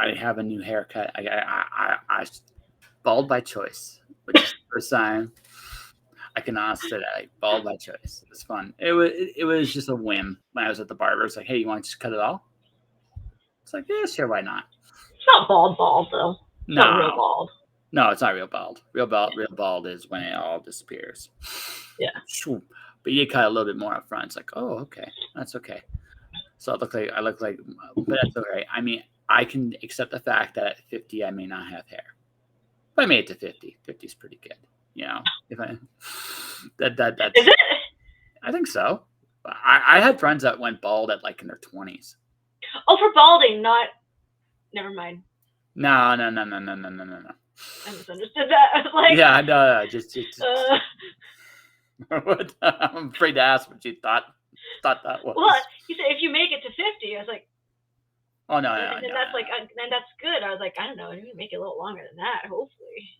I have a new haircut. I bald by choice, which is the first time I can honestly say that. Like, bald by choice. It was fun. It was just a whim when I was at the barber. It's like, hey, you want to just cut it all? It's like, yeah, sure, why not? It's not bald though. It's not real No, bald. no, it's not real bald. Real bald is when it all disappears. Yeah. But you cut a little bit more up front. It's like, oh, okay, that's okay. So I look like, but that's okay. I mean, I can accept the fact that at 50 I may not have hair. But I made it to 50. 50 is pretty good. You know, if I that's Is it? I think so. I had friends that went bald at like in their 20s. Oh, for balding, not. Never mind. No. I misunderstood that. I was like, Yeah, no, just uh, I'm afraid to ask what you thought that was. well, he said if you make it to 50, I was like, Oh no, and that's like, and that's good. I was like, I don't know, you can make it a little longer than that, hopefully.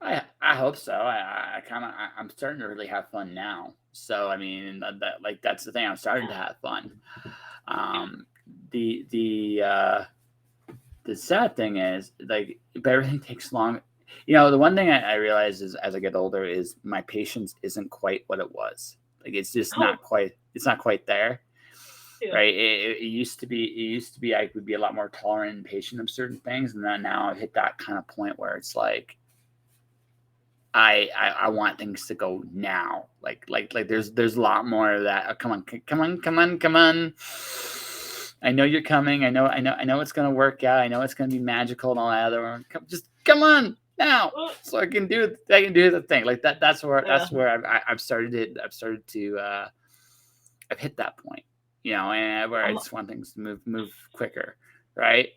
I hope so. I'm starting to really have fun now. So I mean, that's the thing. I'm starting to have fun. The sad thing is, like, if everything takes long. You know, the one thing I realize is as I get older is my patience isn't quite what it was. Like, it's just not quite. It's not quite there. Yeah. Right. It used to be. It used to be. I would be a lot more tolerant and patient of certain things, and then now I've hit that kind of point where it's like, I want things to go now. Like there's a lot more of that. Oh, come on. I know you're coming. I know it's gonna work out. I know it's gonna be magical and all that other. Just come on now, so I can do the thing. Like that. That's where I've started to. I've hit that point, you know, and where I just want things to move quicker, right?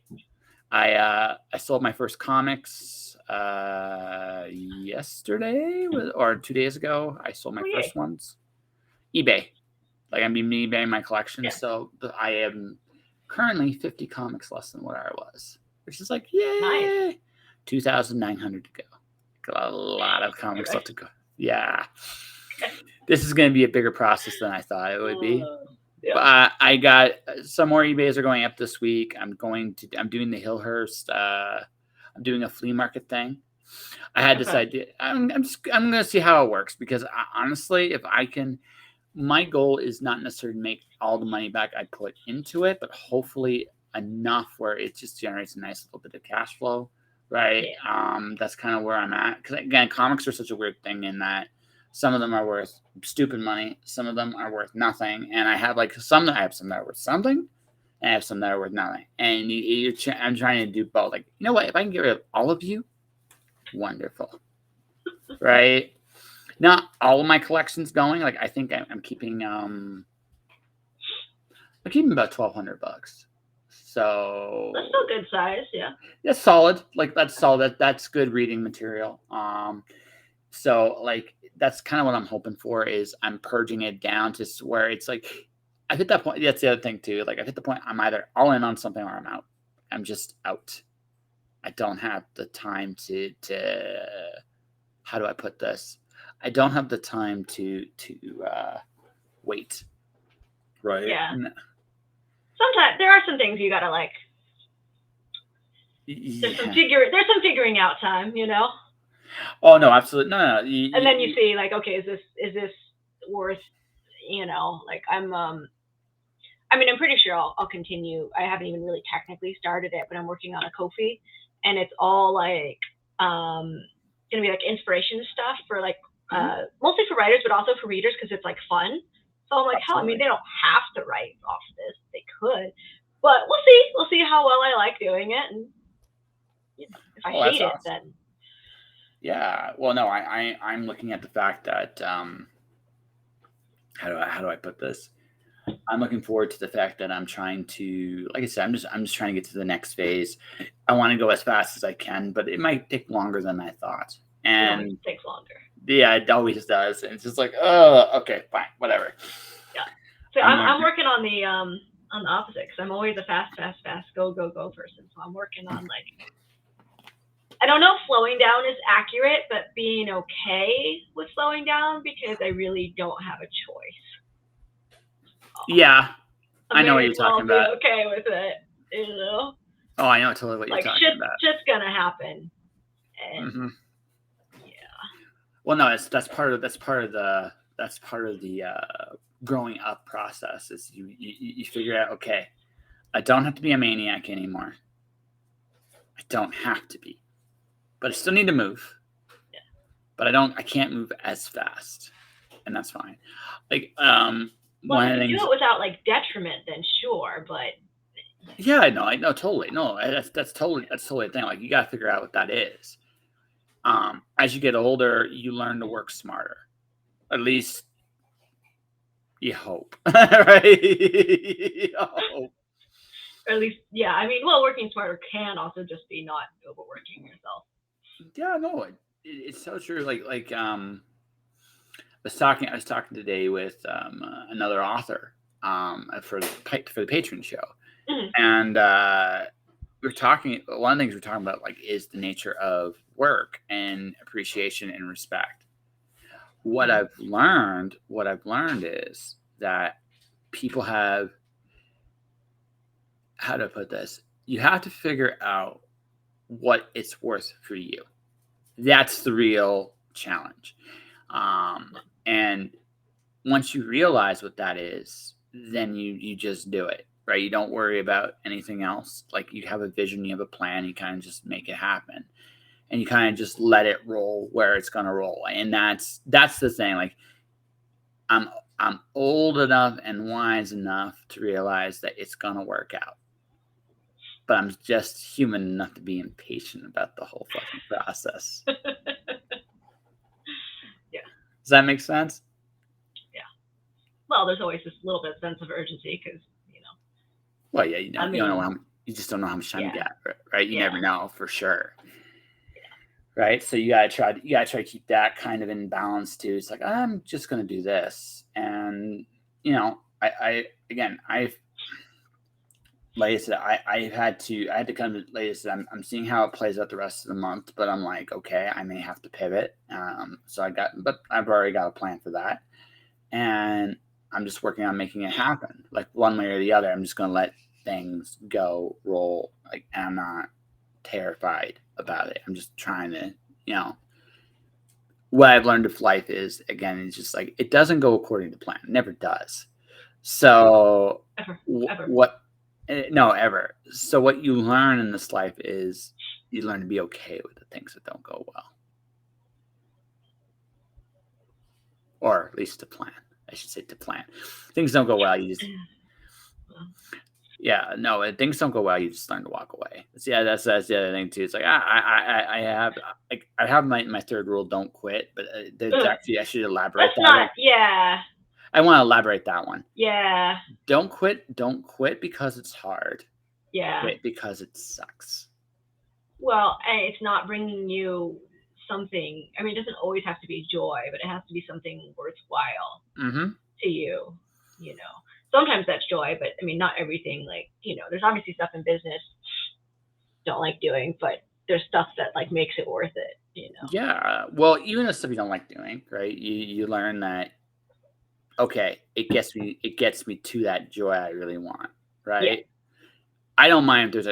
I sold my first comics yesterday or 2 days ago. I sold my first ones. eBay. Like, I'm eBaying my collection, so I am currently 50 comics less than what I was, which is like, yay! Nice. 2,900 to go. Got a lot of comics left to go. Yeah. This is going to be a bigger process than I thought it would be. But I got some more eBays are going up this week. I'm doing the Hillhurst. I'm doing a flea market thing. I had this idea. I'm going to see how it works, because honestly, if I can, my goal is not necessarily to make all the money back I put into it, but hopefully enough where it just generates a nice little bit of cash flow, right? That's kind of where I'm at. Because again, comics are such a weird thing in that some of them are worth stupid money, some of them are worth nothing, and I have some that are worth something, and I have some that are worth nothing. And I'm trying to do both. Like, you know what? If I can get rid of all of you, wonderful, right? Not all of my collections going. Like, I think I'm keeping about $1,200. So that's still good size, yeah. That's solid. Like, that's solid. That's good reading material. So like that's kind of what I'm hoping for, is I'm purging it down to where it's like I've hit that point. That's the other thing too. Like, I've hit the point I'm either all in on something or I'm out. I'm just out. I don't have the time to how do I put this? I don't have the time to wait. Right. Yeah. Sometimes there are some things you gotta like. There's some figuring out time, you know. Oh no, absolutely no. And then you see like, okay, is this worth, you know? Like, I mean, I'm pretty sure I'll continue. I haven't even really technically started it, but I'm working on a Ko-fi, and it's all like gonna be like inspiration stuff for like mostly for writers, but also for readers, because it's like fun. So I'm like, hell, I mean, they don't have to write off this. They could, but we'll see how well I like doing it, and you know, if I hate it, then. Yeah. Well, no, I'm looking at the fact that how do I put this? I'm looking forward to the fact that I'm trying to, like I said, I'm just trying to get to the next phase. I want to go as fast as I can, but it might take longer than I thought. And it takes longer. Yeah, it always does. And it's just like, oh, okay, fine, whatever. Yeah. So I'm working on the opposite, because I'm always a fast, go person. So I'm working on like, I don't know if slowing down is accurate, but being okay with slowing down, because I really don't have a choice. Yeah, I know what you're talking about. Okay with it, you know. Oh, I know totally what you're Like talking about. shit's gonna happen, and Mm-hmm. yeah. Well, no, that's part of the growing up process. Is you figure out, okay, I don't have to be a maniac anymore. I don't have to be, but I still need to move. Yeah. But I can't move as fast, and that's fine. Like Well, one if of the you things. do it without like detriment, then sure. But Yeah, I know totally. No, that's totally the thing. Like you got to figure out what that is. As you get older, you learn to work smarter. At least you hope, right? You hope. or at least, yeah. I mean, well, working smarter can also just be not overworking yourself. Yeah, no, it's so true. I was talking today with another author for the patron show, Mhm. and we're talking. One of the things we're talking about like is the nature of work and appreciation and respect. What Mhm. I've learned is that people have, how to put this, you have to figure out what it's worth for you. That's the real challenge. And once you realize what that is, then you just do it, right? You don't worry about anything else. Like you have a vision, you have a plan, you kind of just make it happen. And you kind of just let it roll where it's gonna roll. And that's the thing. Like I'm I'm old enough and wise enough to realize that it's gonna work out. But I'm just human enough to be impatient about the whole fucking process. Yeah. Does that make sense? Yeah. Well, there's always this little bit of sense of urgency because Well, yeah, I you don't know mean, you just don't know how much time you yeah, got, right? You yeah, never know for sure, right? So you gotta try to keep that kind of in balance too. It's like I'm just gonna do this, and again, I've like I said, I had to kind of, like I said, I'm seeing how it plays out the rest of the month, but I'm like, okay, I may have to pivot. But I've already got a plan for that, and I'm just working on making it happen, like one way or the other. I'm just gonna let things go, roll, like, and I'm not terrified about it. I'm just trying to, what I've learned of life is, again, it's just like it doesn't go according to plan. It never does. So ever. what? No, ever. So what you learn in this life is you learn to be okay with the things that don't go well, or at least to plan. I should say to plan. Things don't go well. You just things don't go well. You just learn to walk away. That's the other thing too. It's like I have my third rule: don't quit. But there's actually, I should elaborate That's that not. one. Yeah. I want to elaborate that one. Yeah. Don't quit because it's hard. Yeah. Quit because it sucks. Well, and it's not bringing you something. I mean, it doesn't always have to be joy, but it has to be something worthwhile to you. Sometimes that's joy, but I mean, not everything. Like, there's obviously stuff in business don't like doing, but there's stuff that like makes it worth it. Yeah. Well, even the stuff you don't like doing, right? You learn that, okay, it gets me to that joy I really want, right? Yeah. I don't mind if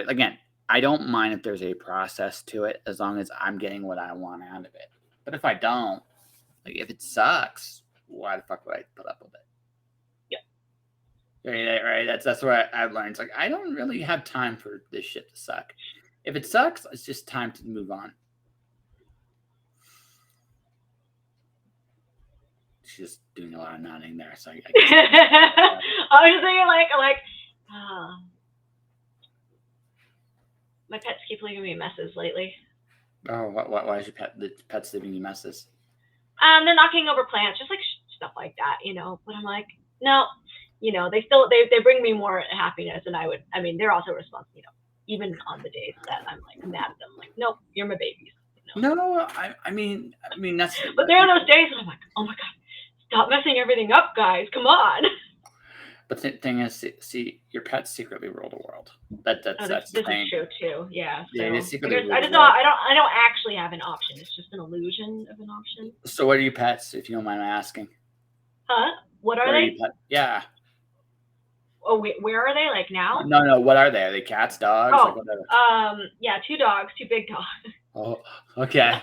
I don't mind if there's a process to it, as long as I'm getting what I want out of it. But if I don't, like if it sucks, why the fuck would I put up with it? Yeah. Right. That's what I've learned. It's like I don't really have time for this shit to suck. If it sucks, it's just time to move on. She's just doing a lot of nodding there, so I guess. I was thinking like, my pets keep leaving me messes lately. Oh, why is the pets leaving you messes? They're knocking over plants, just like stuff like that, But I'm like, no, they bring me more happiness than I would. I mean, they're also responsible, even on the days that I'm like mad at them, like, nope, you're my babies. No, I mean that's. But there are those days when I'm like, oh my god, stop messing everything up, guys, come on. But the thing is, see, your pets secretly rule the world. That's this the thing. is true too. Yeah. So they secretly rule I the just world. I don't actually have an option. It's just an illusion of an option. So what are your pets, if you don't mind my asking? Huh? What are they? Yeah. Oh, where are they? Like now? No. What are they? Are they cats, dogs? Oh, like whatever. Yeah, 2 dogs, 2 big dogs. Oh, okay.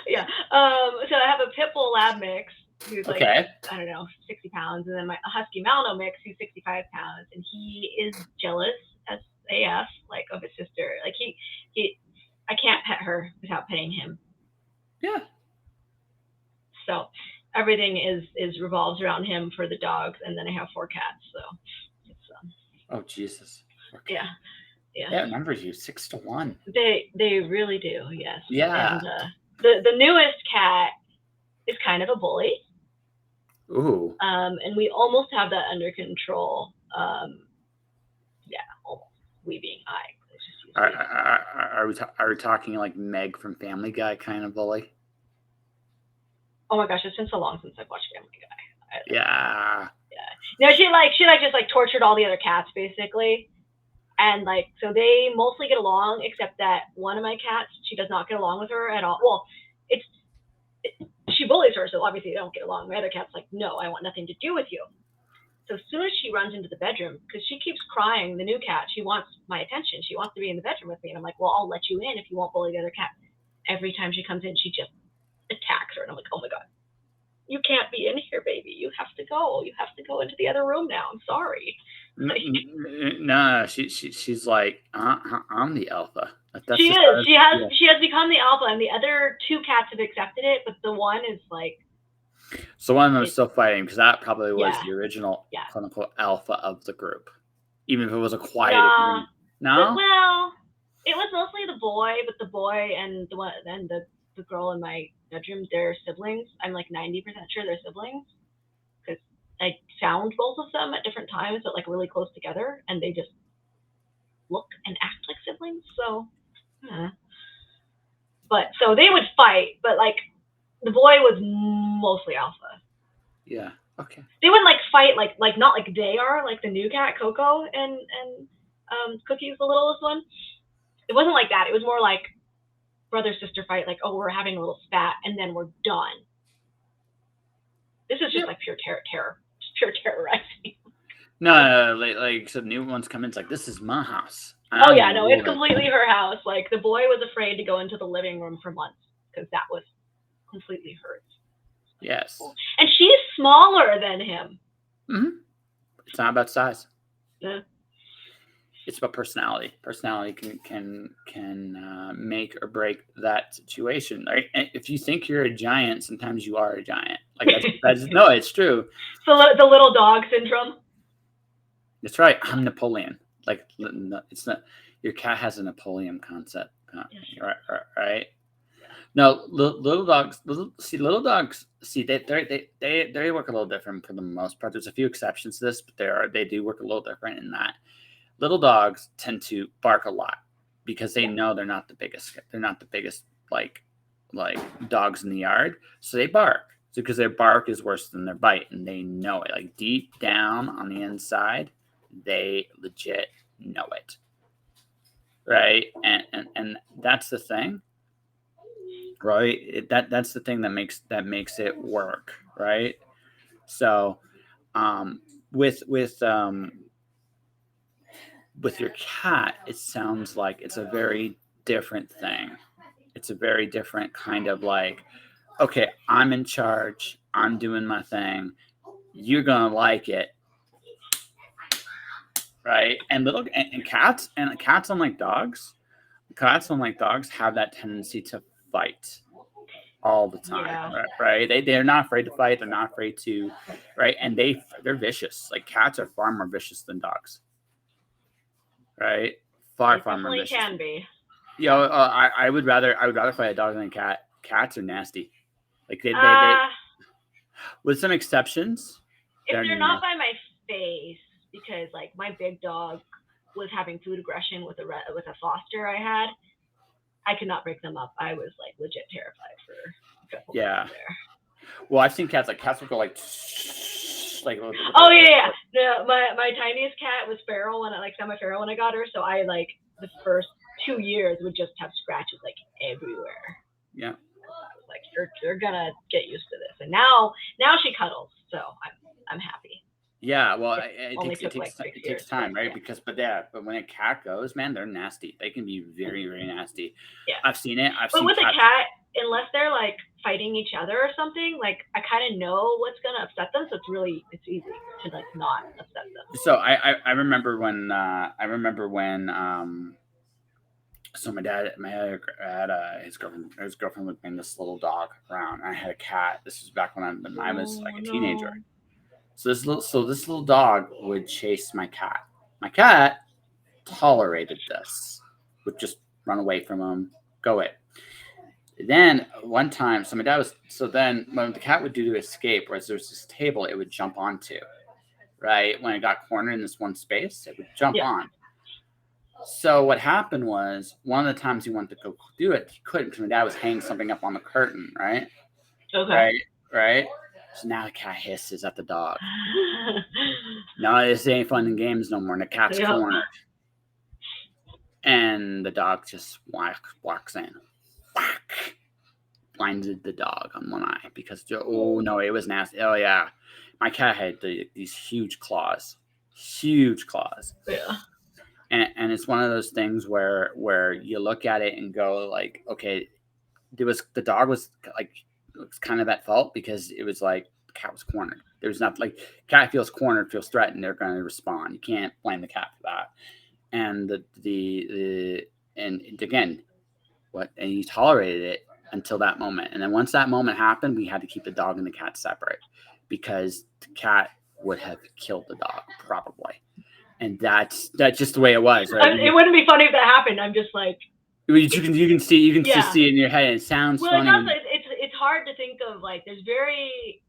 Yeah. So I have a pit bull lab mix who's like, Okay. I don't know, 60 pounds, and then a husky Malinois mix who's 65 pounds, and he is jealous as AF, like, of his sister. Like I can't pet her without petting him. Yeah. So everything is revolves around him for the dogs, and then I have 4 cats. So it's Oh Jesus. Okay. yeah. Yeah, it numbers you 6-1. They really do, yes. Yeah. And the newest cat is kind of a bully. Ooh. And we almost have that under control. Yeah, almost. We being I. Are we talking like Meg from Family Guy kind of bully? Oh my gosh, it's been so long since I've watched Family Guy. Yeah. No, she just like tortured all the other cats basically. And like, so they mostly get along, except that one of my cats, she does not get along with her at all. Well, she bullies her, so obviously they don't get along. My other cat's like, no, I want nothing to do with you. So as soon as she runs into the bedroom, because she keeps crying, the new cat, she wants my attention. She wants to be in the bedroom with me. And I'm like, well, I'll let you in if you won't bully the other cat. Every time she comes in, she just attacks her. And I'm like, oh my God, you can't be in here, baby. You have to go. You have to go into the other room now. I'm sorry. No, she's like, I'm the alpha. She is. She has become the alpha, and the other 2 cats have accepted it, but the one is like. So one of them is still fighting because that probably was the original quote unquote alpha of the group, even if it was a quiet. No. Well, it was mostly the boy, but the boy and the girl in my bedroom, they're siblings. I'm like 90% sure they're siblings because I found both of them at different times, but like really close together, and they just look and act like siblings. So, but so they would fight, but like the boy was mostly alpha. Yeah. Okay. They wouldn't like fight like not like they are, like the new cat Coco and Cookie's the littlest one. It wasn't like that. It was more like brother sister fight, like, oh, we're having a little spat and then we're done. This is just like pure terrorizing. No, like some new ones come in. It's like, this is my house. Oh yeah, no, it's completely her house. Like the boy was afraid to go into the living room for months because that was completely hers. Yes. And she's smaller than him. Mm-hmm. It's not about size. Yeah. It's about personality. Personality can make or break that situation. Right? And if you think you're a giant, sometimes you are a giant. Like that's no, it's true. So the little dog syndrome. That's right. I'm Napoleon. Like it's not. Your cat has a Napoleon concept, right? No, little dogs. Little dogs. See, they work a little different for the most part. There's a few exceptions to this, but they do work a little different in that little dogs tend to bark a lot because they know they're not the biggest. They're not the biggest like dogs in the yard, so they bark. So because their bark is worse than their bite, and they know it. Like deep down on the inside, they legit know it, right? And that's the thing. Right, that's the thing that makes it work, right? So, with your cat, it sounds like it's a very different thing. It's a very different kind of like, okay, I'm in charge. I'm doing my thing. You're gonna like it, right? And cats, unlike dogs, have that tendency to fight all the time, right? They're not afraid to fight. They're not afraid to, right? And they're vicious. Like cats are far more vicious than dogs, right? Far more vicious. Can be. Yeah, I would rather fight a dog than a cat. Cats are nasty. Like they with some exceptions. If they're not by my face, because like my big dog was having food aggression with a foster I had. I could not break them up. I was like legit terrified for a couple minutes there. Well, I've seen cats will go like. Oh yeah. My tiniest cat was feral semi-feral when I got her. So I like the first 2 years would just have scratches like everywhere. Yeah. I was like, you're gonna get used to this. And now she cuddles, so I'm happy. Yeah, well, Only took like 6 it years, takes but time, right? yeah. But when a cat goes, man, they're nasty. They can be very, very nasty. Yeah. I've seen it. I've But seen with a cats. cat, unless they're like fighting each other or something, like I kind of know what's gonna upset them, so it's easy to like not upset them. So I remember when so my dad had his girlfriend would bring this little dog around. I had a cat. This was back when I was like Oh a teenager. no. So this little dog would chase my cat. My cat tolerated this, would just run away from him, go away. Then one time, then when the cat would do to escape, whereas there was this table it would jump onto, right? When it got cornered in this one space, it would jump Yeah. on. So what happened was one of the times he wanted to go do it, he couldn't because my dad was hanging something up on the curtain, right? Okay. Right. So now the cat hisses at the dog. No, this ain't fun and games no more. And the cat's Yep. cornered. And the dog just walks in. Whack! Blinded the dog on one eye because, oh no, it was nasty. Oh yeah. My cat had these huge claws. Huge claws. Yeah. And it's one of those things where you look at it and go like, okay, the dog was like, it was kind of at fault because it was like the cat was cornered. There's not like cat feels cornered, feels threatened, they're going to respond. You can't blame the cat for that. And and again, and he tolerated it until that moment. And then once that moment happened, we had to keep the dog and the cat separate because the cat would have killed the dog probably. And that's just the way it was, right? It wouldn't be funny if that happened. I'm just like, you can just see it in your head. And it sounds well, funny. It's hard to think of like there's very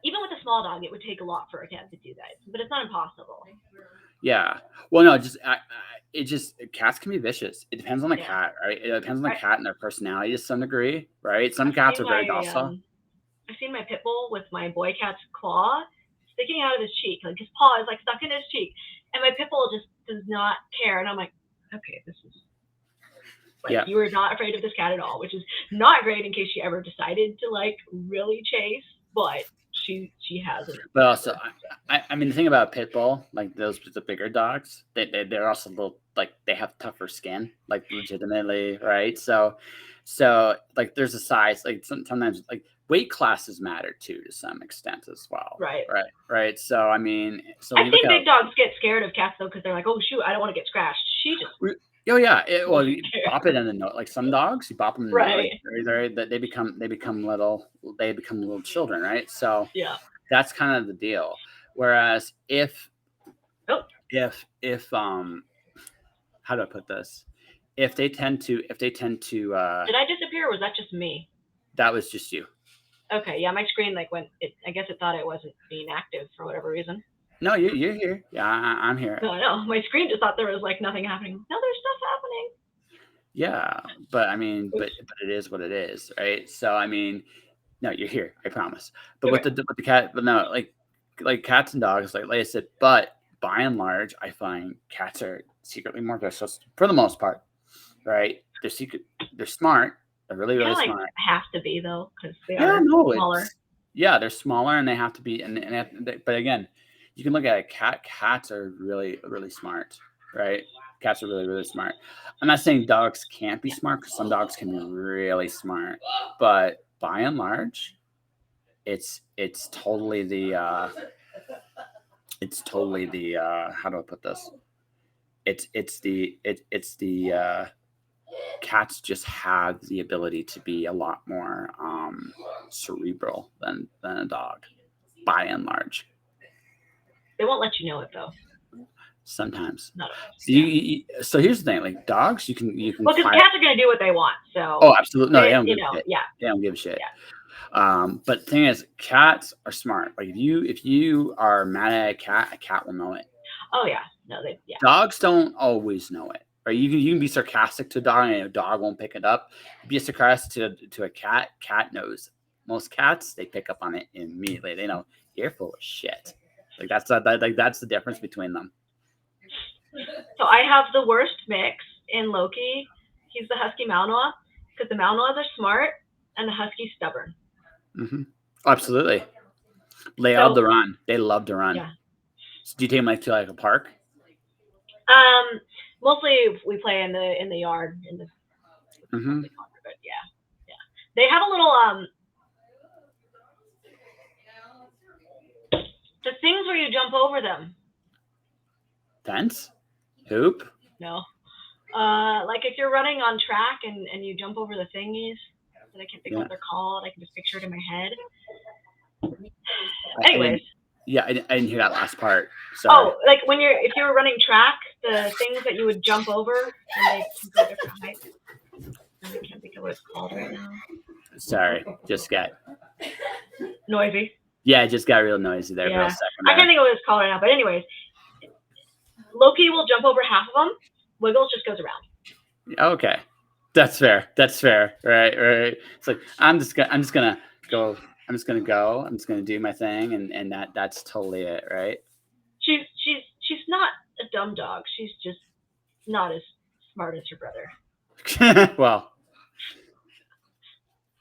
even with a small dog, it would take a lot for a cat to do that, but it's not impossible. Yeah. Well, no, cats can be vicious. It depends on the cat, right? It depends on the cat and their personality to some degree, right? Some cats are very docile. I've seen my pit bull with my boy cat's claw sticking out of his cheek, like his paw is like stuck in his cheek, and my pit bull just does not care. And I'm like, okay, this is like you are not afraid of this cat at all, which is not great in case she ever decided to like really chase, but she hasn't. But also, I mean, the thing about a pit bull, like the bigger dogs, they're also a little like they have tougher skin, like legitimately, right? So like there's a size, like sometimes like weight classes matter too to some extent as well. Right. So I mean, I think big dogs get scared of cats though because they're like, oh shoot, I don't want to get scratched. She just. Oh yeah, you bop it in the nose. Like some dogs, you bop them in the nose. Like, they become little children, right? So yeah, that's kind of the deal. Whereas if how do I put this? If they tend to did I disappear or was that just me? That was just you. Okay, yeah, my screen like went. I guess it thought it wasn't being active for whatever reason. No, you're here. Yeah, I'm here. No, I know. My screen just thought there was like nothing happening. No, there's stuff happening. Yeah, but I mean, but it is what it is, right? So I mean, no, you're here. I promise. But with the cat, but no, like cats and dogs, like I said. But by and large, I find cats are secretly more vicious for the most part, right? They're smart. They're really smart. Have to be though, because they are smaller. Yeah, they're smaller and they have to be. But again, you can look at a cat. Cats are really, really smart, right? Cats are really, really smart. I'm not saying dogs can't be smart because some dogs can be really smart, but by and large, it's totally the how do I put this? It's the cats just have the ability to be a lot more cerebral than a dog, by and large. They won't let you know it though. Sometimes. So here's the thing: like dogs, you can. Well, because cats are going to do what they want. So. Oh, absolutely. No, they don't give a shit. Yeah. They don't give a shit. Yeah. But the thing is, cats are smart. Like if you are mad at a cat will know it. Oh yeah. No, Dogs don't always know it. Right? You can be sarcastic to a dog and a dog won't pick it up. Be sarcastic to a cat. Cat knows. Most cats, they pick up on it immediately. They know you're full of shit. Like that's the difference between them. So I have the worst mix in Loki. He's the Husky Malinois because the Malinois are smart and the Husky's stubborn. Mm-hmm. Absolutely. They love to run. They love to run. Yeah. So do you take them like to like a park? Mostly we play in the yard in the. Mm-hmm. But yeah. They have a little the things where you jump over them. Fence? Hoop? No. Like if you're running on track and you jump over the thingies that I can't think of what they're called. I can just picture it in my head. Anyways. I didn't hear that last part. Sorry. Oh, like if you were running track, the things that you would jump over and they can go different heights. I can't think of what it's called right now. Sorry, just got noisy. Yeah, it just got real noisy there for a second. I can't think of what it's called right now, but anyways, Loki will jump over half of them. Wiggles just goes around. Okay, that's fair. Right. It's like I'm just gonna go. I'm just gonna do my thing, and that's totally it, right? She's not a dumb dog. She's just not as smart as her brother. Well,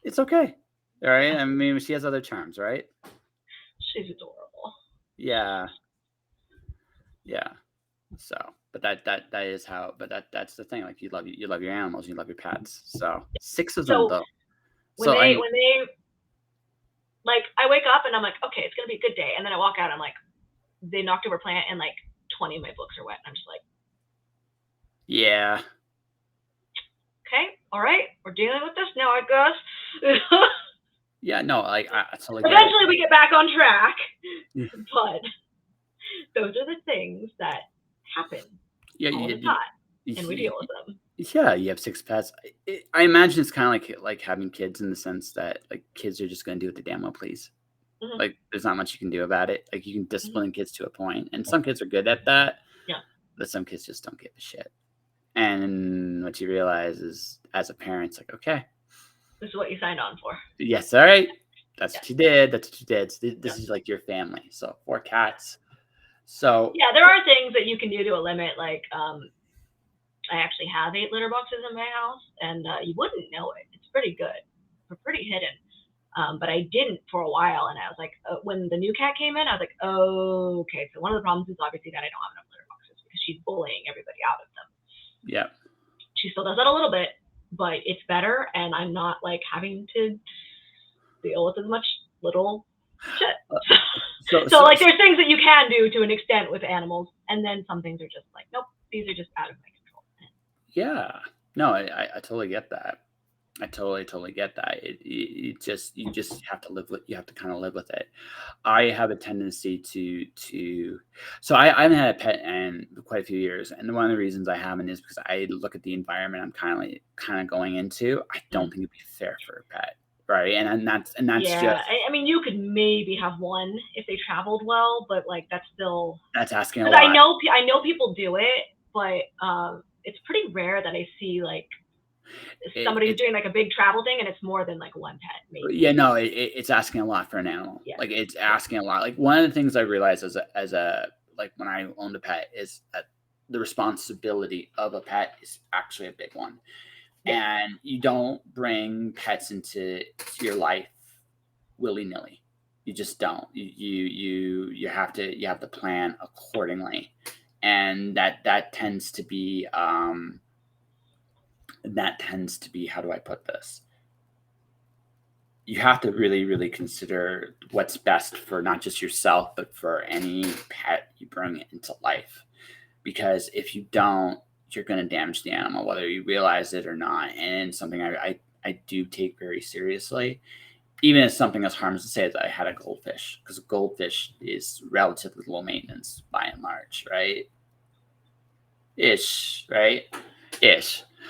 it's okay. All right. I mean, she has other charms, right? She's adorable. Yeah. So, but that is how. But that's the thing. Like you love your animals, you love your pets. So 6 of them though. When they like, I wake up and I'm like, okay, it's gonna be a good day, and then I walk out, I'm like, they knocked over a plant and like 20 of my books are wet. And I'm just like, yeah. Okay, all right, we're dealing with this now, I guess. Yeah, no, like I totally eventually we get back on track, but those are the things that happen all the time, and we deal with them. Yeah, you have 6 pets. I imagine it's kind of like having kids in the sense that like kids are just going to do what they damn well please. Mm-hmm. Like there's not much you can do about it. Like you can discipline kids to a point, and some kids are good at that. Yeah, but some kids just don't give a shit. And what you realize is, as a parent, it's like, okay, this is what you signed on for. Yes, all right. That's what you did. This is like your family. So 4 cats. So yeah, there are things that you can do to a limit. Like I actually have 8 litter boxes in my house, and you wouldn't know it. It's pretty good. We're pretty hidden. But I didn't for a while, and I was like, when the new cat came in, I was like, oh, okay. So one of the problems is obviously that I don't have enough litter boxes because she's bullying everybody out of them. Yeah. She still does that a little bit, but it's better, and I'm not like having to deal with as much little shit. So like there's things that you can do to an extent with animals, and then some things are just like, nope, these are just out of my control. Yeah. No, I totally get that. I totally get that. You just have to you have to kind of live with it. I have a tendency to so I haven't had a pet in quite a few years, and one of the reasons I haven't is because I look at the environment I'm kind of going into. I don't think it'd be fair for a pet, right? And that's yeah, just. I mean, you could maybe have one if they traveled well, but like that's asking a lot. I know people do it, but it's pretty rare that I see like. Somebody's doing like a big travel thing, and it's more than like one pet. Maybe. Yeah, no, it's asking a lot for an animal. Yeah. Like it's asking a lot. Like one of the things I realized as a like when I owned a pet is that the responsibility of a pet is actually a big one, and you don't bring pets into your life willy-nilly. You just don't. You have to plan accordingly, and that tends to be. How do I put this? You have to really, really consider what's best for not just yourself, but for any pet you bring into life. Because if you don't, you're going to damage the animal, whether you realize it or not. And something I do take very seriously, even as something as harmless to say that I had a goldfish, because a goldfish is relatively low maintenance by and large, right? Ish.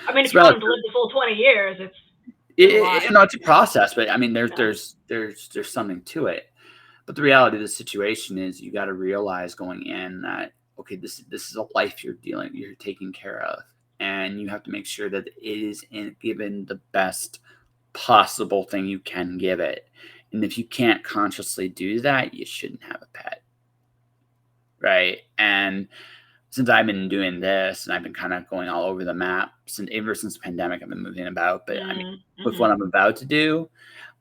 I mean, if you want to live the full 20 years, it's a process, but I mean, there's something to it. But the reality of the situation is you got to realize going in that, okay, this is a life you're taking care of, and you have to make sure that it is given the best possible thing you can give it. And if you can't consciously do that, you shouldn't have a pet, right? And since I've been doing this and I've been kind of going all over the map ever since the pandemic, I've been moving about. But I mean, with what I'm about to do,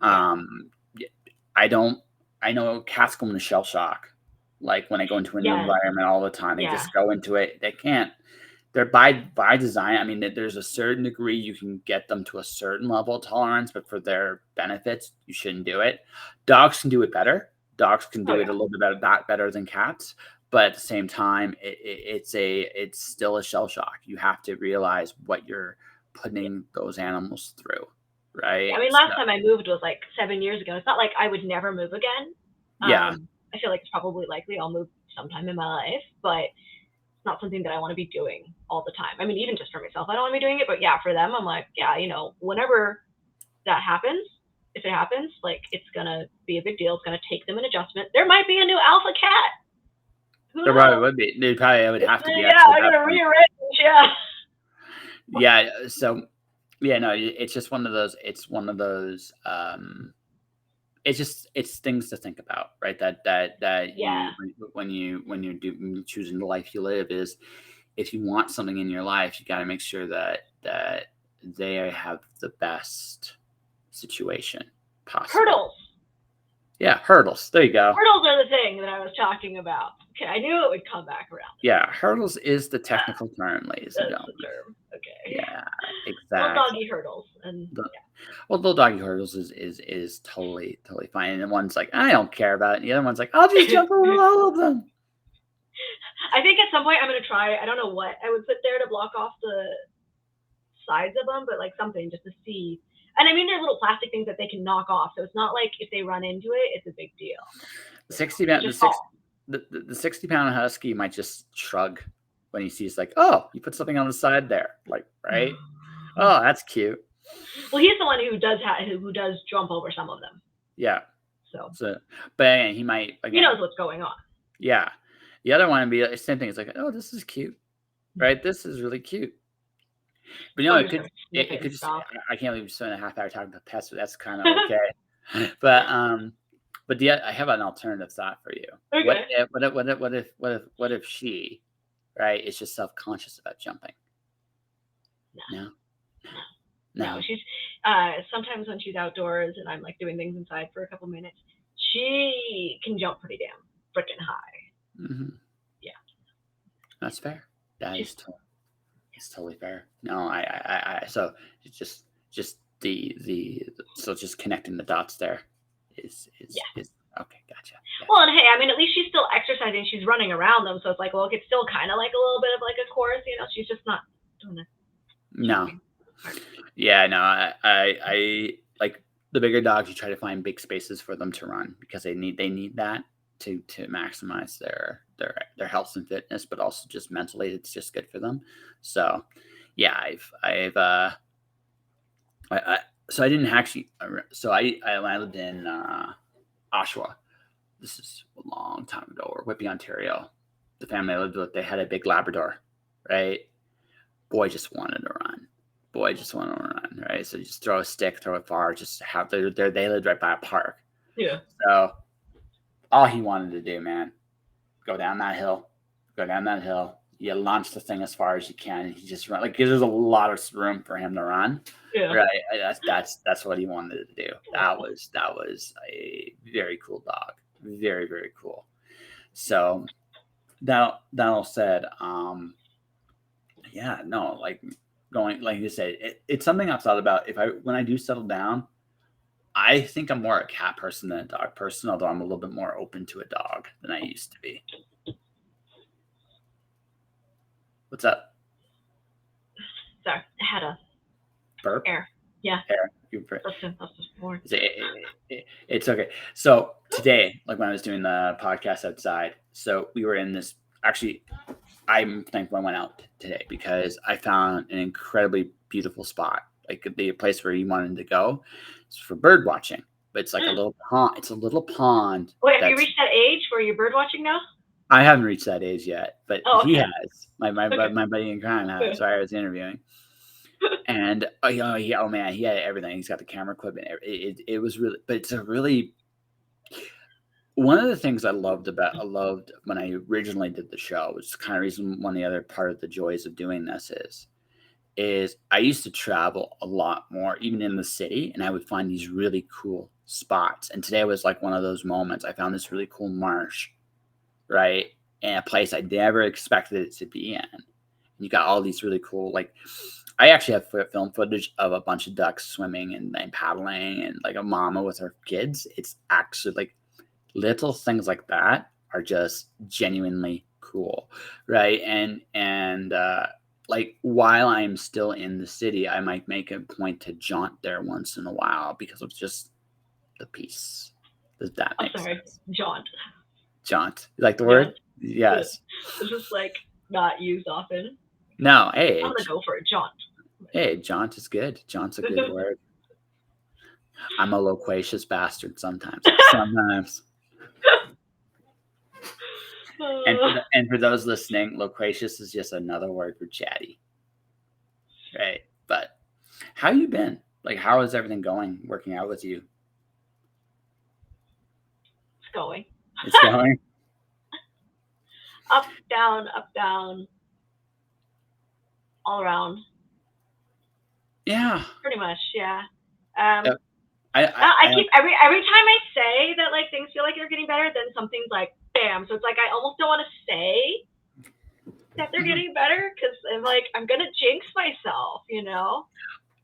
I don't I know cats go into shell shock, like when they go into a new Yes. environment all the time. They Yeah. just go into it. They can't. They're by design. I mean, there's a certain degree you can get them to a certain level of tolerance, but for their benefits, you shouldn't do it. Dogs can do it better. Dogs can Oh do it yeah. a little bit better than cats, but at the same time, it's still a shell shock. You have to realize what you're putting those animals through, right? I mean, So, last time I moved was like 7 years ago. It's not like I would never move again. yeah, I feel like it's probably likely I'll move sometime in my life, but it's not something that I want to be doing all the time. I mean, even just for myself, I don't want to be doing it, but yeah, for them, I'm like, yeah, whenever that happens, if it happens, like it's gonna be a big deal. It's gonna take them an adjustment. There might be a new alpha cat. Who there knows? probably would be. They probably would have to be Yeah, actually I'm at that gonna point. rearrange. Yeah. Yeah. So yeah, no, it's just one of those. It's one of those. It's things to think about, right? That Yeah. you when you're choosing the life you live is if you want something in your life, you got to make sure that they have the best situation possible. Hurdles. Yeah, hurdles. There you go. Hurdles are the thing that I was talking about. Okay, I knew it would come back around. Yeah, hurdles is the technical term, ladies and That's the gentlemen. term. Okay. Yeah, Little exactly. doggy hurdles, and Well, little doggy hurdles is totally fine. And one's like, I don't care about it. And the other one's like, I'll just jump over all of them. I think at some point I'm gonna try. I don't know what I would put there to block off the sides of them, but like something just to see. And I mean, they're little plastic things that they can knock off, so it's not like if they run into it, it's a big deal. 60-pound, Just fall. the 60-pound husky might just shrug when he sees like, oh, you put something on the side there, like, right? Oh, that's cute. Well, he's the one who does jump over some of them. Yeah. So but again, he might he again. knows what's going on. Yeah. The other one would be the same thing. It's like, oh, this is cute, right? This is really cute. But I'm it just could gonna sniff it it and could just. stop. I can't believe we spent a half hour talking about pets, but that's kind of okay. But I have an alternative thought for you. Okay. What if she, right, is just self-conscious about jumping? No. She's sometimes when she's outdoors and I'm like doing things inside for a couple minutes, she can jump pretty damn freaking high. Mm-hmm. Yeah, that's fair. It's totally fair. No, I so it's just just connecting the dots there is okay, gotcha. Yeah. Well, and hey, I mean, at least she's still exercising. She's running around them, so it's like, well, it's still kind of like a little bit of like a course, She's just not doing it. No. Yeah, no, I like the bigger dogs. You try to find big spaces for them to run because they need that to maximize their health and fitness, but also just mentally, it's just good for them. So, yeah, so I didn't actually. So I when I lived in Oshawa, this is a long time ago, or Whitby, Ontario. The family I lived with, they had a big Labrador, right? Boy just wanted to run. Right? So just throw a stick, throw it far, just have they lived right by a park. Yeah. So all he wanted to do, man, go down that hill. You launch the thing as far as you can, and he just run. Like there's a lot of room for him to run. Yeah. Right. That's what he wanted to do. That was a very cool dog. Very, very cool. So that all said, yeah, no, like going, like you said, it's something I've thought about. When I do settle down, I think I'm more a cat person than a dog person, although I'm a little bit more open to a dog than I used to be. What's up? Sorry, I had a burp. Air. Yeah. Air. It's okay. So today, like when I was doing the podcast outside, so we were in this. Actually, I'm thankful I went out today because I found an incredibly beautiful spot, like the place where you wanted to go. It's for bird watching, but it's like a little pond. It's a little pond. Wait, have you reached that age where you're bird watching now? I haven't reached that age yet, but he has. My Okay. buddy in crime has. Sorry, I was interviewing. And he had everything. He's got the camera equipment. It was really, but it's a really. One of the things I loved when I originally did the show, which is kind of reason one of the other part of the joys of doing this is I used to travel a lot more, even in the city, and I would find these really cool spots. And today was like one of those moments. I found this really cool marsh, right? In a place I never expected it to be in. And you got all these really cool, like, I actually have film footage of a bunch of ducks swimming and paddling and like a mama with her kids. It's actually like little things like that are just genuinely cool, right? And like while I'm still in the city, I might make a point to jaunt there once in a while because of just the peace. Does that I'm make sorry, sense? jaunt. Jaunt. You like the word? Jaunt. Yes. It's just like not used often. No, I'm gonna go for a jaunt. hey, jaunt is good. Jaunt's a good word. I'm a loquacious bastard sometimes. Sometimes. And for those listening, loquacious is just another word for chatty. Right. But how you been? Like, how is everything going, working out with you? It's going. It's going? Up, down, all around. Yeah. Pretty much, yeah. I keep every time I say that like things feel like they're getting better, then something's like bam. So it's like I almost don't want to say that they're getting better because I'm like I'm gonna jinx myself, you know.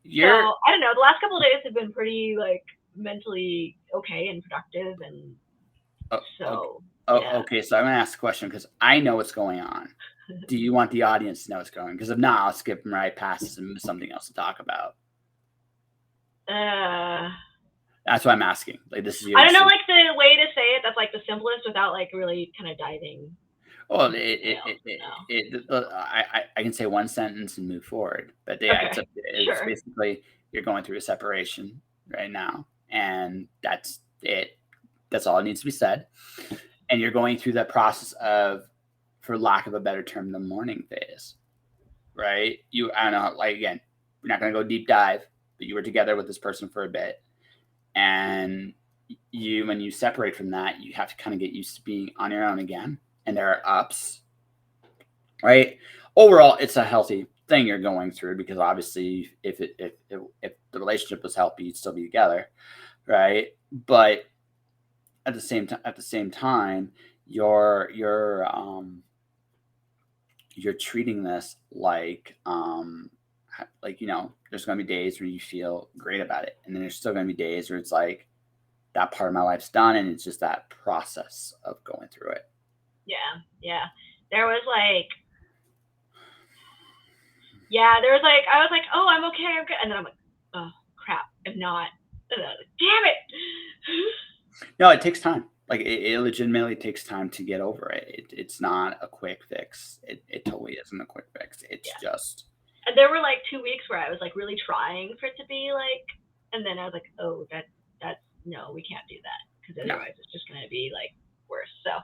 So I don't know. The last couple of days have been pretty like mentally okay and productive, and so. Okay. So I'm gonna ask a question because I know what's going on. Do you want the audience to know what's going on? Because if not, I'll skip them right past this and something else to talk about. That's what I'm asking. Like, this is your. I don't know, like the way to say it. That's like the simplest without like really kind of diving. Well, I can say one sentence and move forward, but yeah, okay. it's basically you're going through a separation right now, and that's it. That's all it needs to be said, and you're going through that process of, for lack of a better term, the mourning phase, right? I don't know, like again, we're not going to go deep dive, but you were together with this person for a bit, and when you separate from that, you have to kind of get used to being on your own again. And there are ups, right? Overall, it's a healthy thing you're going through because obviously, if the relationship was healthy, you'd still be together, right? But at the same time, you're treating this like there's going to be days where you feel great about it, and then there's still going to be days where it's like that part of my life's done, and it's just that process of going through it. Yeah. There was like, I was like, oh, I'm okay, I'm good. And then I'm like, oh, crap, I'm not. Damn it. No, it takes time. Like, it legitimately takes time to get over it. It's not a quick fix. It totally isn't a quick fix. It's just. And there were like 2 weeks where I was like really trying for it to be like, and then I was like, oh, that's no, we can't do that because otherwise it's just going to be like worse. So.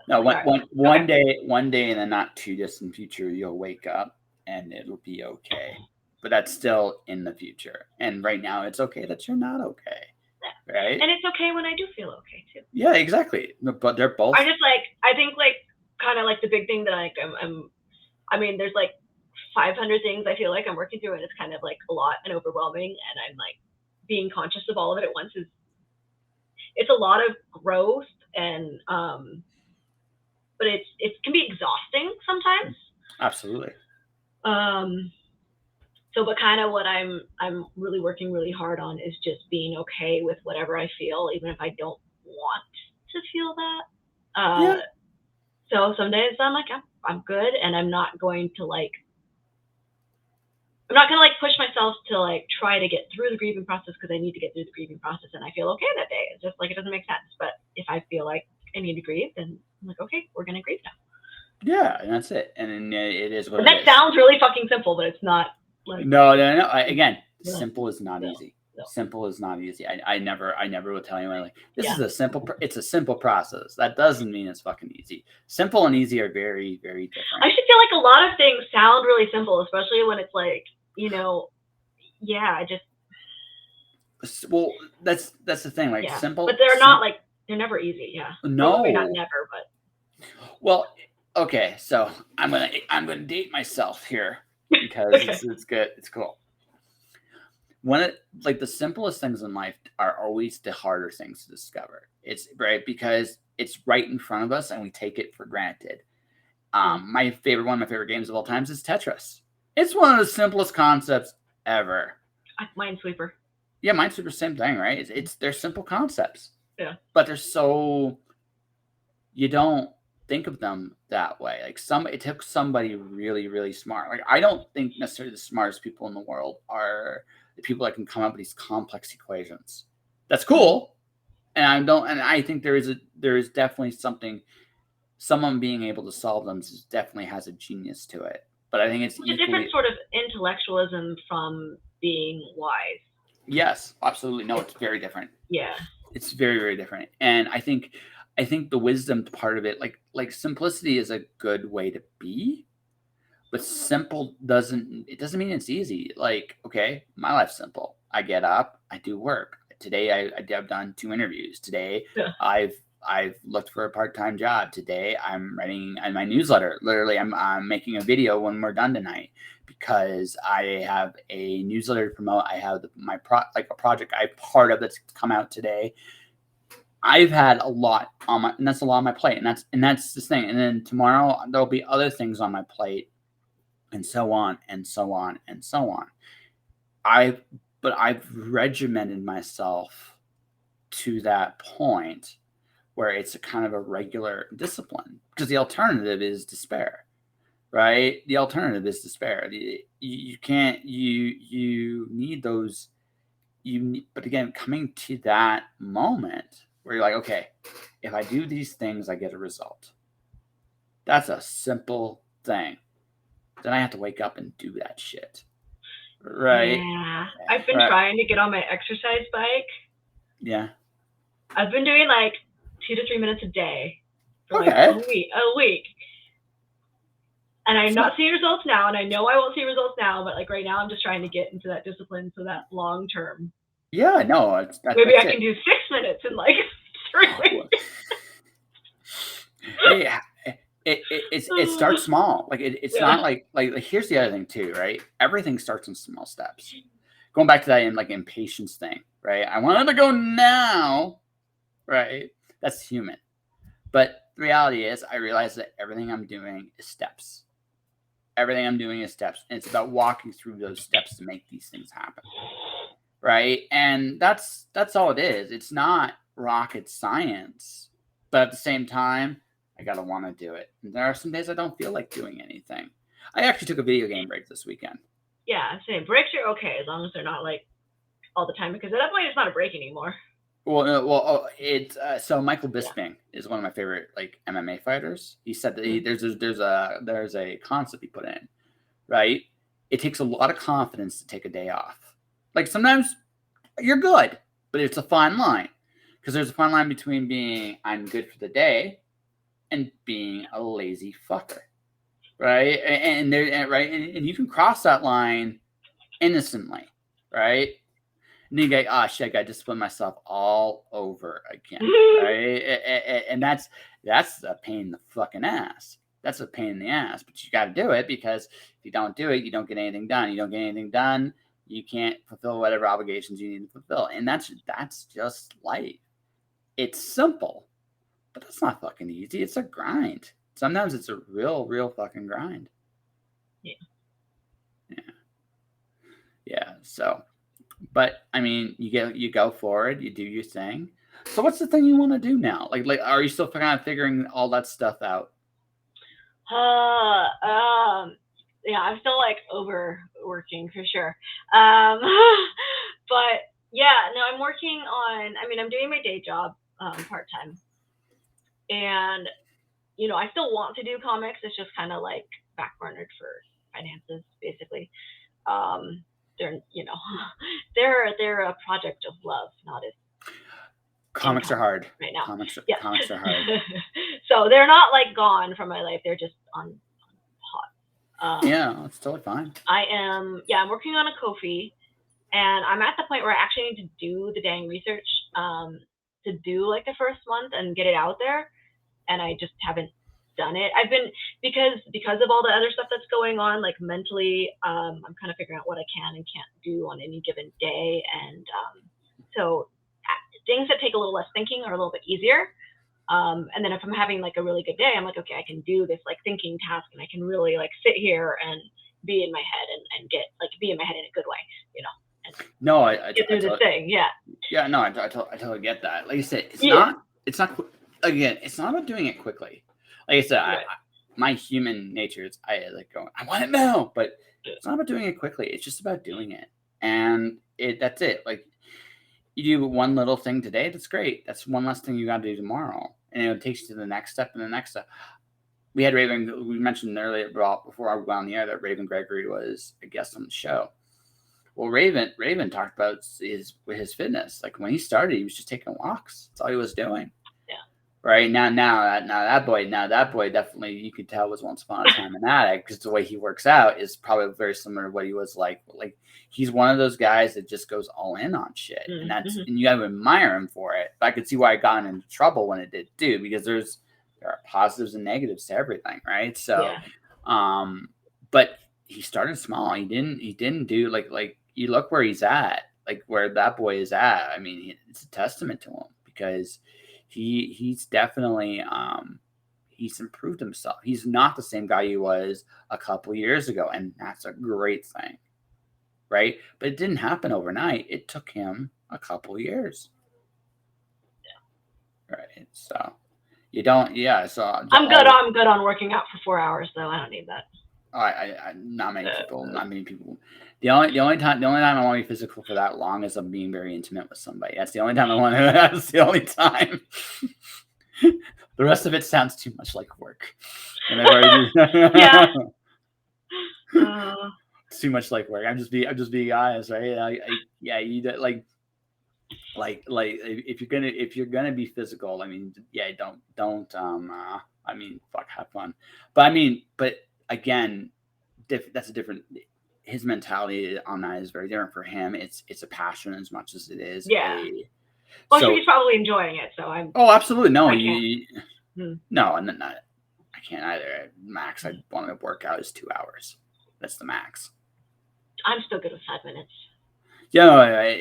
No, one day in the not too distant future, you'll wake up and it'll be okay. But that's still in the future. And right now, it's okay that you're not okay, right? And it's okay when I do feel okay too. Yeah, exactly. But they're both. I just like I think like kind of like the big thing that like I mean, there's like 500 things I feel like I'm working through, and it's kind of like a lot and overwhelming, and I'm like being conscious of all of it at once it's a lot of growth and but it can be exhausting sometimes. Absolutely. So, but kind of what I'm really working really hard on is just being okay with whatever I feel, even if I don't want to feel that. So some days I'm like, I'm good, and I'm not going to push myself to like try to get through the grieving process because I need to get through the grieving process, and I feel okay that day. It's just like it doesn't make sense. But if I feel like I need to grieve, then I'm like, okay, we're gonna grieve now. Yeah, and that's it. And it is what it is. That sounds really fucking simple, but it's not. Like, no. Again, simple is not easy. No. Simple is not easy. I never will tell anyone like this is a simple. It's a simple process. That doesn't mean it's fucking easy. Simple and easy are very, very different. I should feel like a lot of things sound really simple, especially when it's like I just. Well, that's the thing. Like simple, but they're not like they're never easy. Yeah. No. Well, not never, but. Well, okay. So I'm gonna date myself here. because it's good. It's cool. Like the simplest things in life are always the harder things to discover. It's right because it's right in front of us and we take it for granted. One of my favorite games of all times is Tetris. It's one of the simplest concepts ever. Minesweeper. Yeah, Minesweeper, same thing, right? They're simple concepts. Yeah. But they're so, you don't think of them that way. Like it took somebody really, really smart. Like I don't think necessarily the smartest people in the world are the people that can come up with these complex equations. That's cool. And I think there is definitely someone being able to solve them definitely has a genius to it. But I think it's a different sort of intellectualism from being wise. Yes, absolutely. No, it's very different. Yeah. It's very, very different. And I think the wisdom part of it, like simplicity is a good way to be, but simple doesn't mean it's easy. Like, okay, my life's simple. I get up, I do work. Today I've done 2 interviews. Today I've looked for a part-time job. Today I'm writing my newsletter. Literally, I'm making a video when we're done tonight because I have a newsletter to promote. I have a project I'm part of that's come out today. I've had a lot on my, and that's a lot on my plate, and that's this thing. And then tomorrow there'll be other things on my plate, and so on and so on and so on. But I've regimented myself to that point where it's a kind of a regular discipline, because the alternative is despair, right? The alternative is despair. You can't, you need those, but again, coming to that moment where you're like, okay, if I do these things, I get a result. That's a simple thing. Then I have to wake up and do that shit. Right? Yeah. I've been trying to get on my exercise bike. Yeah. I've been doing like 2 to 3 minutes a day for like a week. And I'm not seeing results now, and I know I won't see results now, but like right now I'm just trying to get into that discipline so that long term. Yeah, no. Maybe I can do 6 minutes in like 3 weeks. Yeah. It starts small. Like it's not like here's the other thing too, right? Everything starts in small steps. Going back to that impatience thing, right? I wanted to go now, right? That's human. But the reality is I realize that everything I'm doing is steps. Everything I'm doing is steps. And it's about walking through those steps to make these things happen. Right? And that's all it is. It's not rocket science. But at the same time, I gotta want to do it. And there are some days I don't feel like doing anything. I actually took a video game break this weekend. Yeah, same. Breaks are okay as long as they're not like all the time, because at that point it's not a break anymore. Well, it's so Michael Bisping is one of my favorite like MMA fighters. He said that there's a concept he put in, right? It takes a lot of confidence to take a day off. Like sometimes you're good, but it's a fine line, because there's a fine line between being I'm good for the day and being a lazy fucker, right? And you can cross that line innocently, right? And then you go, oh shit, I gotta discipline myself all over again, right? And that's a pain in the fucking ass. That's a pain in the ass, but you got to do it, because if you don't do it, you don't get anything done. You don't get anything done, you can't fulfill whatever obligations you need to fulfill, and that's just life. It's simple, but that's not fucking easy. It's a grind. Sometimes it's a real fucking grind. Yeah. So. But I mean, you go forward, you do your thing. So what's the thing you want to do now? Like, are you still kind of figuring all that stuff out? Yeah, I'm still like overworking for sure. But yeah, no, I'm working on. I mean, I'm doing my day job part time, and I still want to do comics. It's just kind of like backburnered for finances, basically. They're a project of love, not as comics are hard right now. Comics are hard. So they're not like gone from my life. They're just on hot. Yeah, that's totally fine. I'm working on a Ko-fi, and I'm at the point where I actually need to do the dang research to do like the first month and get it out there, and I just haven't done it. I've been, because of all the other stuff that's going on, like mentally, I'm kind of figuring out what I can and can't do on any given day. And so things that take a little less thinking are a little bit easier. And then if I'm having like a really good day, I'm like, okay, I can do this like thinking task, and I can really like sit here and be in my head and get like be in my head in a good way, you know. And No, I get through this thing, yeah. Yeah, no, I totally get that. Like I said, it's Yeah. not again, it's not about doing it quickly. Like I said, Right. my human nature is I like going, I want it now, but it's not about doing it quickly. It's just about doing it, and that's it. Like you do one little thing today, that's great. That's one less thing you got to do tomorrow, and it takes you to the next step and the next step. We had Raven. We mentioned earlier before I went on the air that Raven Gregory was a guest on the show. Well, Raven talked about his fitness. Like when he started, he was just taking walks. That's all he was doing. Yeah. Right now that boy definitely, you could tell, was once upon a time an addict, because the way he works out is probably very similar to what he was like. Like he's one of those guys that just goes all in on shit, and and you got to admire him for it. But I could see why I got into trouble when it did too, because there are positives and negatives to everything, right? So, but he started small. He didn't do like you look where he's at, like where that boy is at. I mean, it's a testament to him, because he's definitely he's improved himself. He's not the same guy he was a couple years ago, and that's a great thing, right? But it didn't happen overnight. It took him a couple years. Yeah. Right. So you don't. Yeah. So I'm good on working out for 4 hours, though. I don't need that. Not many people. The only time I want to be physical for that long is I'm being very intimate with somebody. That's the only time I want to. That's the only time. The rest of it sounds too much like work. And I've already. Yeah. It's too much like work. I'm just being honest, right? You if you're gonna be physical, I mean, yeah, don't I mean, fuck, have fun. But again, that's a different. His mentality on that is very different for him. It's a passion as much as it is. Yeah. Well, he's probably enjoying it, so I'm. Oh, absolutely. No, no, and then I can't either. Max, I want to work out is 2 hours. That's the max. I'm still good with 5 minutes. Yeah,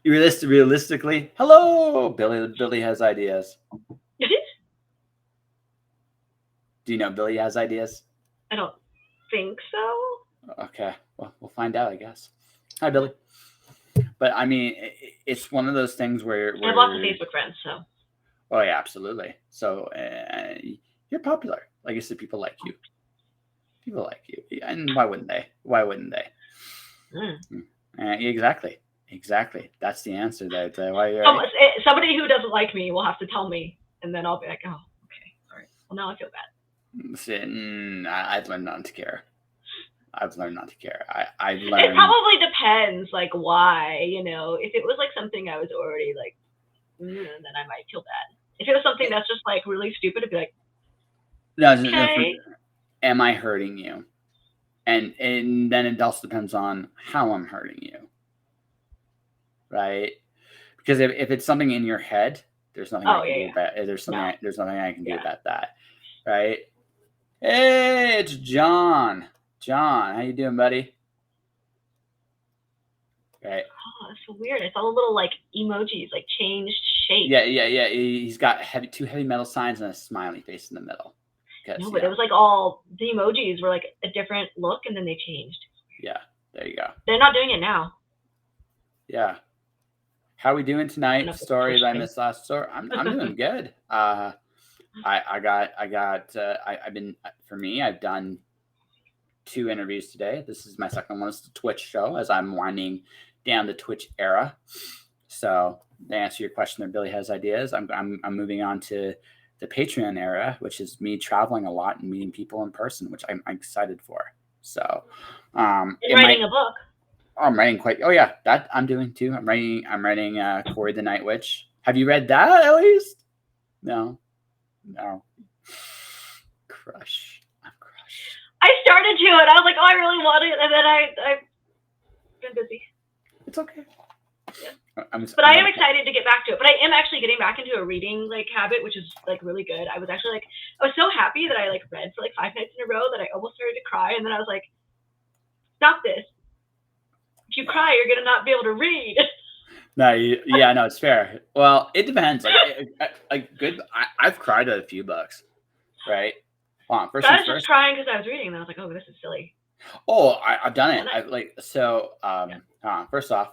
realistically, hello, Billy has ideas. Do you know Billy has ideas? I don't think so. Okay, well, we'll find out, I guess. Hi, Billy. But I mean, it's one of those things where I have lots of Facebook friends, so. Oh yeah, absolutely. So you're popular. Like I said, people like you. People like you, and why wouldn't they? Exactly. That's the answer there. Why you're somebody who doesn't like me will have to tell me, and then I'll be like, oh, okay, all right. Well, now I feel bad. I've learned not to care. I've learned. It probably depends, like why. You know, if it was like something I was already like, then I might feel bad. If it was something that's just like really stupid, I'd be like, okay. Am I hurting you? And then it also depends on how I'm hurting you, right? Because if it's something in your head, there's nothing I can do about it. There's nothing I can do about that, right? Hey, it's John. John, how you doing, buddy? Right. Oh, that's so weird. It's all little like emojis, like changed shape. Yeah. He's got two heavy metal signs and a smiley face in the middle. No, but it was like all the emojis were like a different look, and then they changed. Yeah, there you go. They're not doing it now. Yeah. How are we doing tonight? Stories I missed last story. I'm doing good. I've done 2 interviews today. This is my second one. It's the Twitch show as I'm winding down the Twitch era. So to answer your question there, Billy has ideas. I'm moving on to the Patreon era, which is me traveling a lot and meeting people in person, which I'm excited for. So, writing a book. I'm writing that I'm doing too. I'm writing Corey the Night Witch. Have you read that at least? No. Crush. I'm crushed. I started to, and I was like, oh, I really want it, and then I've been busy. It's okay. But I am excited to get back to it. But I am actually getting back into a reading like habit, which is like really good. I was actually I was so happy that I like read for like 5 nights in a row that I almost started to cry, and then I was like, stop this. If you cry, you're gonna not be able to read. No, no, it's fair. Well, it depends. Good. I've cried at a few books, right? First I things was just first. crying because I was reading, and I was like, oh, this is silly. Oh, I've done it. First off,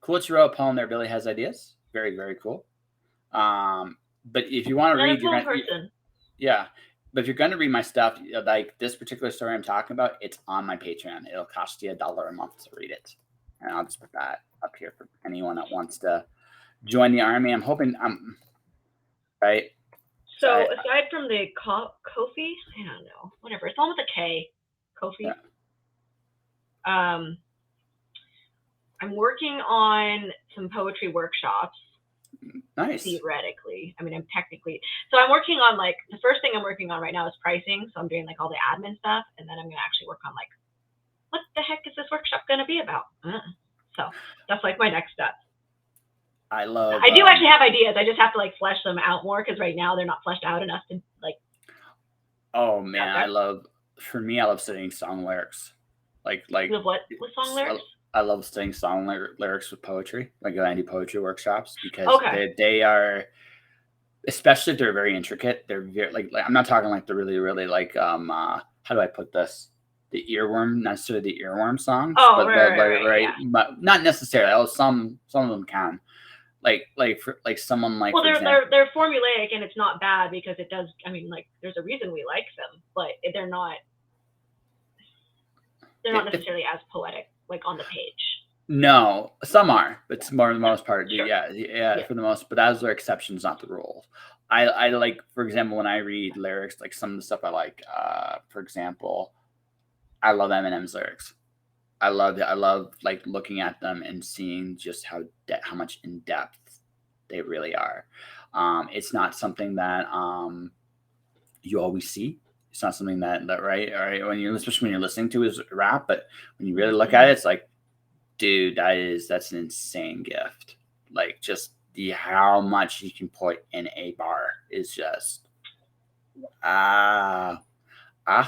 cool that you wrote a poem there. Billy has ideas. Very, very cool. But if you want to read, yeah. But if you're going to read my stuff, like this particular story I'm talking about, it's on my Patreon. It'll cost you $1 a month to read it, and I'll just put that up here for anyone that wants to join the army. I'm hoping right. So aside from the Kofi, I don't know, whatever. It's all with a K. Kofi. Yeah. I'm working on some poetry workshops. Nice. Theoretically, I mean, I'm technically. So I'm working on like the first thing I'm working on right now is pricing. So I'm doing like all the admin stuff, and then I'm gonna actually work on like, what the heck is this workshop gonna be about? So that's like my next step. I do actually have ideas. I just have to like flesh them out more because right now they're not fleshed out enough to like. Oh man, I love studying song lyrics. Like what with song lyrics? I love studying song lyrics with poetry. Like I do poetry workshops because they are, especially if they're very intricate. They're very like I'm not talking like the really like how do I put this? The earworm, not necessarily the earworm songs. Oh, right. Yeah. But not necessarily. Oh, some of them can. Like someone like. Well, they're formulaic, and it's not bad because it does. I mean, like there's a reason we like them, but they're not necessarily as poetic like on the page. No, some are, but it's more for the most part. Sure. Yeah, for the most. But those are exceptions, not the rule. I like, for example, when I read lyrics, like some of the stuff I like. For example, I love Eminem's lyrics. I love like looking at them and seeing just how much in depth they really are. It's not something that you always see. It's not something that right especially when you're listening to his rap, but when you really look at it, it's like, dude, that's an insane gift. Like just how much you can put in a bar is just I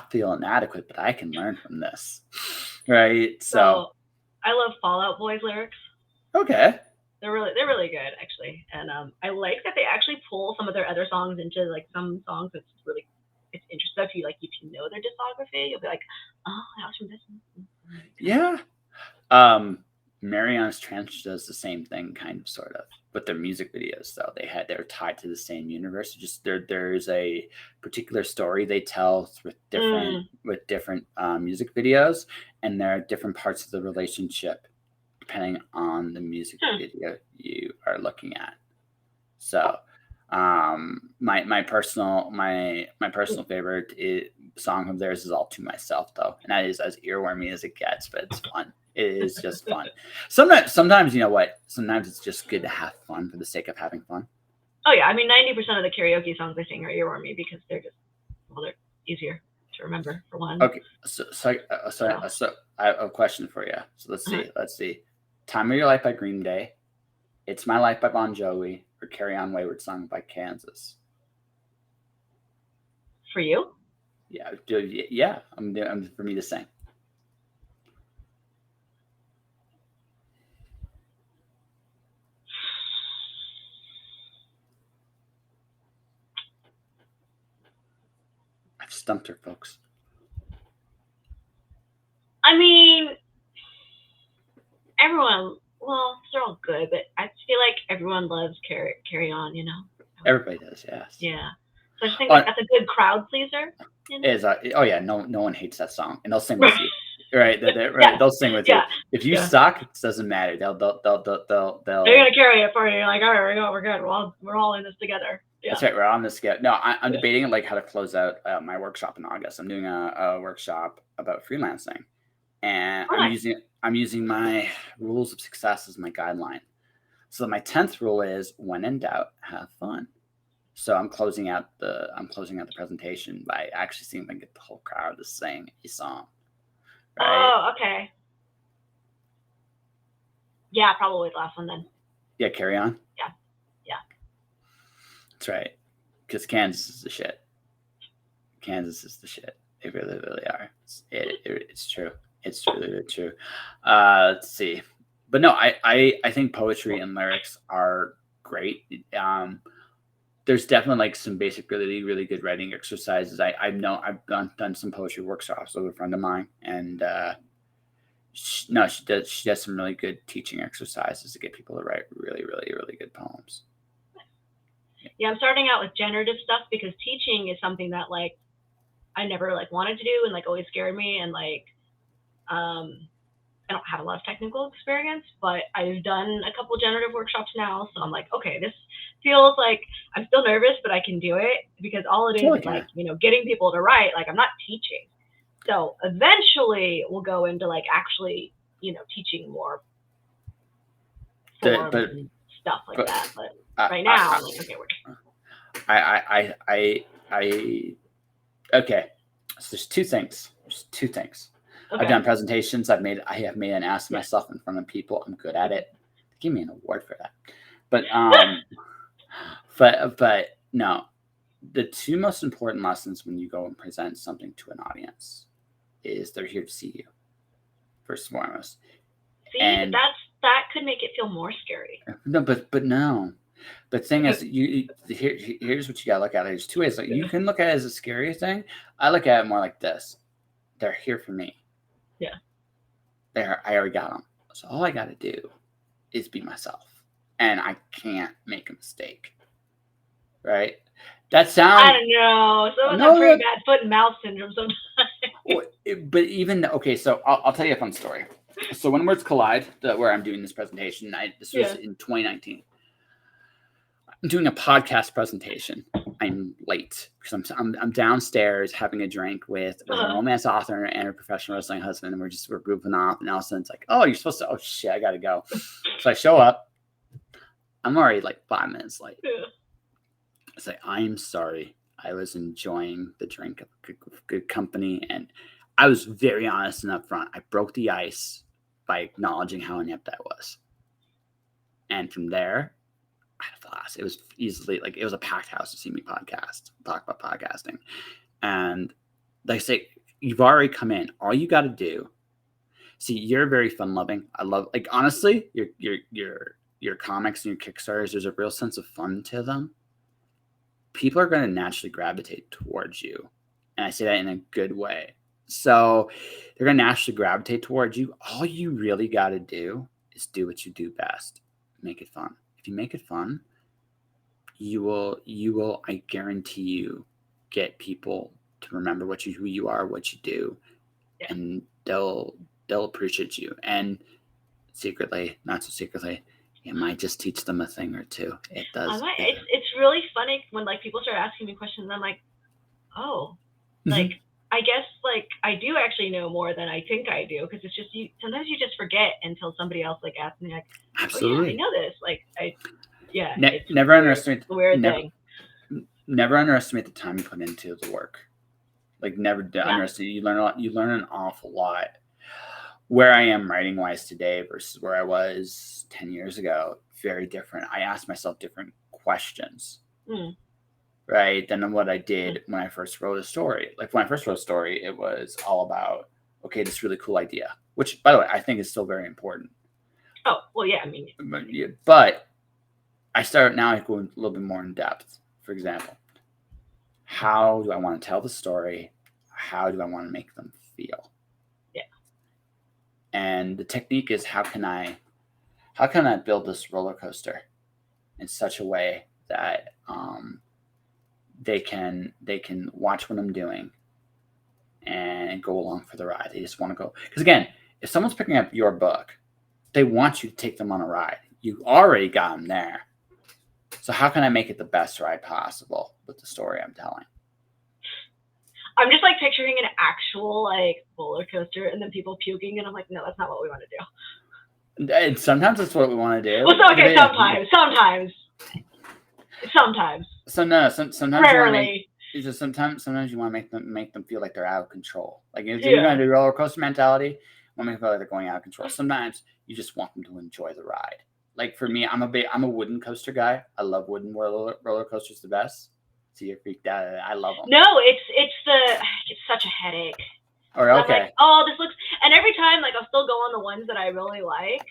feel inadequate, but I can learn from this. Right. So I love Fall Out Boy's lyrics. Okay. They're really good actually. And I like that they actually pull some of their other songs into like some songs it's interesting. If you know their discography, you'll be like, oh, that was from this one. Yeah. Mariana's Trench does the same thing, kind of, sort of, with their music videos. Though they're tied to the same universe. Just there's a particular story they tell with different music videos, and there are different parts of the relationship depending on the music video you are looking at. So, my personal favorite song of theirs is "All to Myself," though, and that is as earwormy as it gets, but it's fun. It is just fun. Sometimes you know what? Sometimes it's just good to have fun for the sake of having fun. Oh yeah, I mean 90% of the karaoke songs I sing are earwormy because they're easier to remember for one. Okay, so I have a question for you. So let's see. "Time of Your Life" by Green Day, "It's My Life" by Bon Jovi, or "Carry On Wayward Song" by Kansas. For you? Yeah, I'm for me to sing. I've stumped her, folks. I mean, everyone. Well, they're all good, but I feel like everyone loves Carry On. You know. Everybody does, yes. Yeah. So I just think that's a good crowd pleaser. You know? No one hates that song, and they'll sing with you. Right, they'll sing with you. If you suck, it doesn't matter. They're gonna carry it for you. You're like, all right, we're good. We're all in this together. Yeah. That's right. We're on this together. No, I'm debating like how to close out my workshop in August. I'm doing a workshop about freelancing, and I'm using my rules of success as my guideline. So my 10th rule is, when in doubt, have fun. So I'm closing out the presentation by actually seeing if I can get the whole crowd to sing a song. Right? Oh, okay. Yeah, probably the last one then. Yeah, carry on. Yeah. That's right. Because Kansas is the shit. Kansas is the shit. They really, really are. It's true. It's really, really true. Let's see. But no, I think poetry and lyrics are great. There's definitely like some basic, really, really good writing exercises. I've done some poetry workshops with a friend of mine, and she does some really good teaching exercises to get people to write really, really, really good poems. Yeah, I'm starting out with generative stuff because teaching is something that like I never like wanted to do and like always scared me, and like I don't have a lot of technical experience, but I've done a couple generative workshops now, so I'm like, okay, this feels like I'm still nervous, but I can do it because all it is is like, you know, getting people to write. Like I'm not teaching. So eventually we'll go into like actually, you know, teaching more forms and stuff like that. But right now, like, okay, okay. So there's two things. Okay. I've done presentations. I have made an ass of myself in front of people. I'm good at it. Give me an award for that. But but no, the two most important lessons when you go and present something to an audience is they're here to see you, first and foremost. See, and that could make it feel more scary. No, but no. The thing is, here's what you gotta look at it. There's two ways. Like, you can look at it as a scary thing. I look at it more like this: they're here for me. Yeah. I already got them. So all I gotta do is be myself, and I can't make a mistake. Right? That sounds. I don't know. Some have pretty bad foot and mouth syndrome sometimes. But even okay, so I'll tell you a fun story. So when words collide, where I'm doing this presentation, this was in 2019. I'm doing a podcast presentation. I'm late because I'm downstairs having a drink with a romance author and her professional wrestling husband, and we're grouping off. And all of a sudden it's like, oh, you're supposed to. Oh shit, I gotta go. So I show up. I'm already like 5 minutes late. I say, I'm sorry. I was enjoying the drink of good company, and I was very honest and upfront. I broke the ice by acknowledging how inept I was, and from there, I had a blast. It was easily like it was a packed house to see me talk about podcasting, and they say you've already come in. All you got to do. See, you're very fun loving. I love, like, honestly, your comics and your Kickstarters. There's a real sense of fun to them. People are going to naturally gravitate towards you, and I say that in a good way. So they're going to naturally gravitate towards you. All you really got to do is do what you do best. Make it fun. If you make it fun, you will, I guarantee you, get people to remember who you are, what you do, and they'll appreciate you. And secretly, not so secretly, you might just teach them a thing or two. It does. It's really funny when like people start asking me questions. I'm like, oh, like I guess like I do actually know more than I think I do, because it's just sometimes you just forget until somebody else like asks me like, absolutely, oh, yeah, I know this. Like never underestimate the weird thing. Never underestimate the time you put into the work. Like never underestimate. You learn a lot. You learn an awful lot. Where I am writing wise today versus where I was 10 years ago, very different. I asked myself different questions. Right, than what I did when I first wrote a story. Like when I first wrote a story, it was all about, okay, this really cool idea, which, by the way, I think is still very important. Oh, well, yeah, I mean. But I start now going a little bit more in depth. For example, how do I want to tell the story? How do I want to make them feel? Yeah. And the technique is how can I build this roller coaster in such a way that they can watch what I'm doing and go along for the ride. They just want to go. Because again, if someone's picking up your book, they want you to take them on a ride. You already got them there. So how can I make it the best ride possible with the story I'm telling? I'm just like picturing an actual like roller coaster and then people puking, and I'm like, no, that's not what we want to do. And sometimes that's what we want to do. Well, so, okay, sometimes. So no, sometimes rarely. Sometimes you want to make them feel like they're out of control. Like if you're going to do roller coaster mentality, want to make them feel like they're going out of control. Sometimes you just want them to enjoy the ride. like for me, I'm a wooden coaster guy. I love wooden roller coasters the best. So you're freaked out. I love them. No, it's such a headache. Or I'm okay. like, oh, this looks, and every time like I'll still go on the ones that I really like,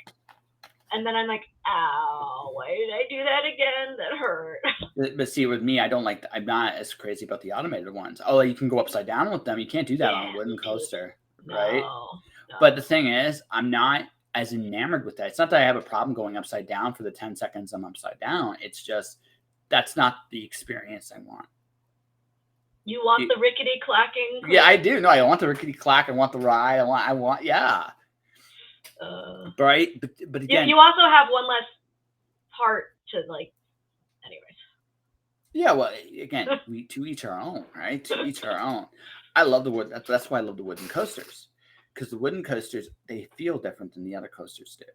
and then I'm like, ow, why did I do that again? That hurt. But see, with me, I don't like. I'm not as crazy about the automated ones. Oh, you can go upside down with them. You can't do that on a wooden coaster, right? No. But the thing is, I'm not as enamored with that. It's not that I have a problem going upside down for the 10 seconds I'm upside down. It's just that's not the experience I want. You want the rickety clacking? Yeah, I do. No, I want the rickety clack. I want the ride. I want, yeah. Right, but again, you also have one less part to like. Anyways. Yeah, well, again, to each our own, right? To each our own. I love the wood. That's why I love the wooden coasters, because the wooden coasters, they feel different than the other coasters do.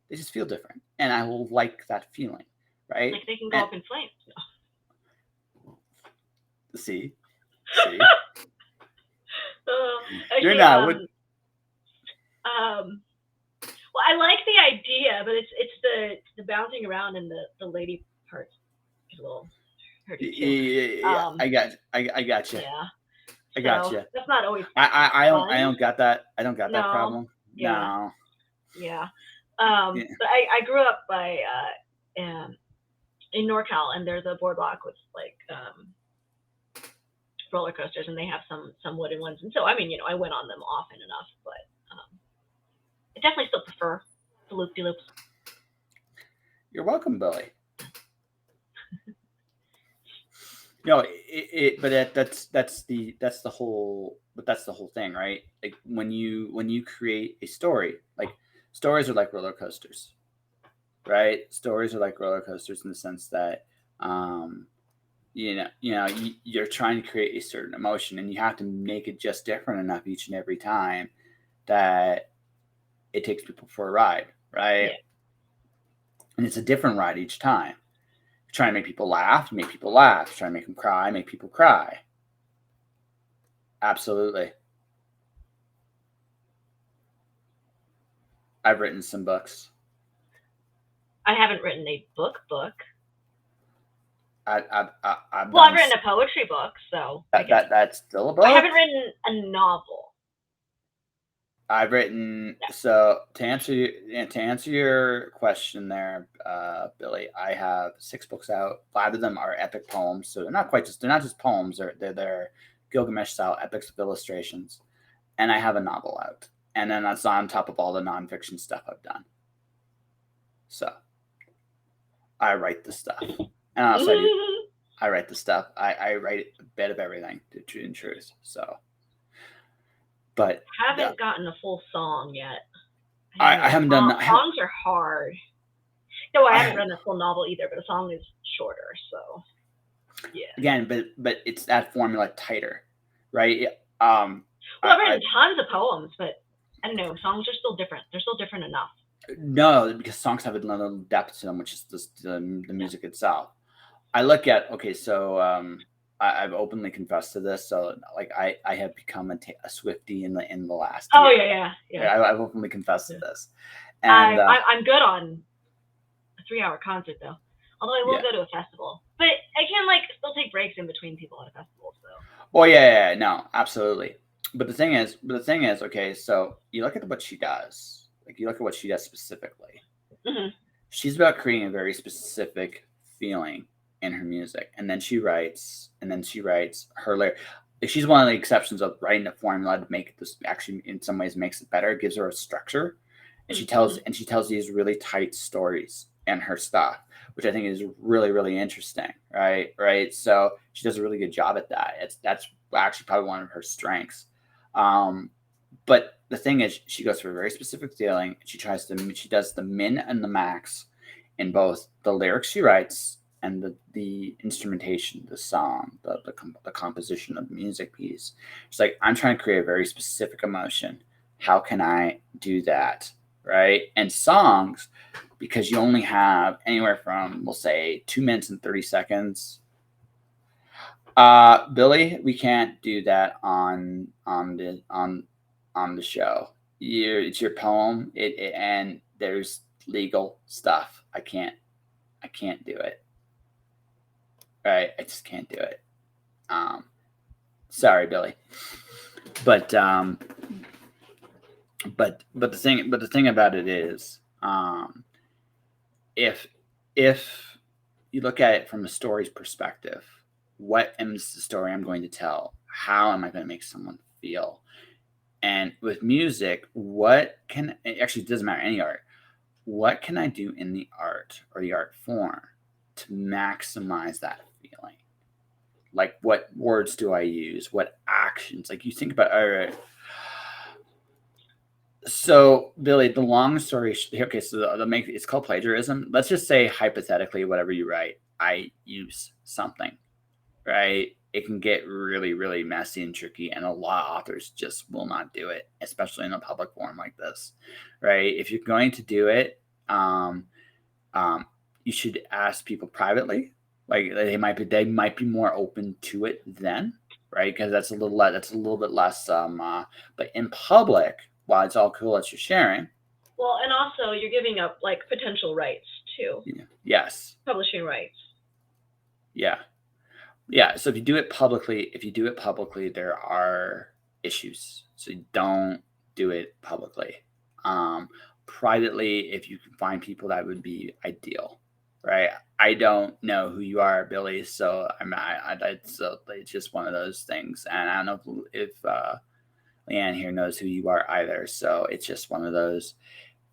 They just feel different, and I will like that feeling, right? Like they can go up in flames. See. You're not. Well, I like the idea, but it's the bouncing around and the lady part is a little hurty too. Yeah, I got you. Yeah. I got you. That's not always. I don't got that. I don't got that problem. Yeah. No. Yeah. But I grew up by in NorCal, and there's a boardwalk with like roller coasters, and they have some wooden ones, and so I mean, I went on them often enough, but I definitely still prefer the loop-de-loops. You're welcome, Billy. No, but that's the whole thing, right? Like when you create a story, like stories are like roller coasters, right? Stories are like roller coasters in the sense that you're trying to create a certain emotion, and you have to make it just different enough each and every time that it takes people for a ride, right? Yeah. And it's a different ride each time. You're trying to make people laugh, make people laugh. You're trying to make them cry, make people cry. Absolutely. I've written some books. I haven't written a book. I've written a poetry book, so that's still a book. I haven't written a novel. I've written so to answer your question there, Billy. I have 6 books out. 5 of them are epic poems, so they're not just poems. They're Gilgamesh style epics with illustrations, and I have a novel out, and then that's on top of all the nonfiction stuff I've done. So I write the stuff, and also I write the stuff. I write a bit of everything, in truth. So. But I haven't gotten a full song yet. I haven't done that. Songs are hard. No, I haven't written a full novel either, but a song is shorter, so yeah. Again, but it's that formula tighter, right? I've written tons of poems, but I don't know. Songs are still different. They're still different enough. No, because songs have a little depth to them, which is the music itself. I look at so. I've openly confessed to this, so like I have become a Swiftie in the last. Oh year. Yeah. I've openly confessed to this, and I'm good on a 3-hour concert though. Although I will go to a festival, but I can still take breaks in between people at a festival. So. Well, yeah, no, absolutely. But the thing is, okay. So you look at what she does. Like you look at what she does specifically. Mm-hmm. She's about creating a very specific feeling in her music, and then she writes her lyric. She's one of the exceptions of writing a formula to make this actually in some ways makes it better. It gives her a structure, and she tells these really tight stories in her stuff, which I think is really, really interesting. Right. So she does a really good job at that. That's actually probably one of her strengths. But the thing is, she goes for a very specific feeling. She does the min and the max in both the lyrics she writes and the instrumentation, the song, the composition of the music piece. It's like, I'm trying to create a very specific emotion. How can I do that? Right. And songs, because you only have anywhere from, we'll say, 2 minutes and 30 seconds. Billy, we can't do that on the show. It's your poem, and there's legal stuff. I can't do it. Right? I just can't do it. Sorry, Billy. But the thing about it is, if you look at it from a story's perspective, what is the story I'm going to tell? How am I going to make someone feel? And with music, it actually doesn't matter any art. What can I do in the art or the art form to maximize that feeling? Like, what words do I use? What actions? Like, you think about, all right. So, Billy, the long story. Okay, so it's called plagiarism. Let's just say hypothetically, whatever you write, I use something, right? It can get really, really messy and tricky, and a lot of authors just will not do it, especially in a public forum like this, right? If you're going to do it, you should ask people privately. Like, they might be more open to it then, right? Because that's a little bit less. But in public, while it's all cool that you're sharing. Well, and also you're giving up like potential rights too. Yeah. Yes. Publishing rights. Yeah. Yeah. So if you do it publicly, there are issues. So you don't do it publicly. Privately, if you can find people, that would be ideal, right? I don't know who you are, Billy. So it's just one of those things, and I don't know if Leanne here knows who you are either. So it's just one of those.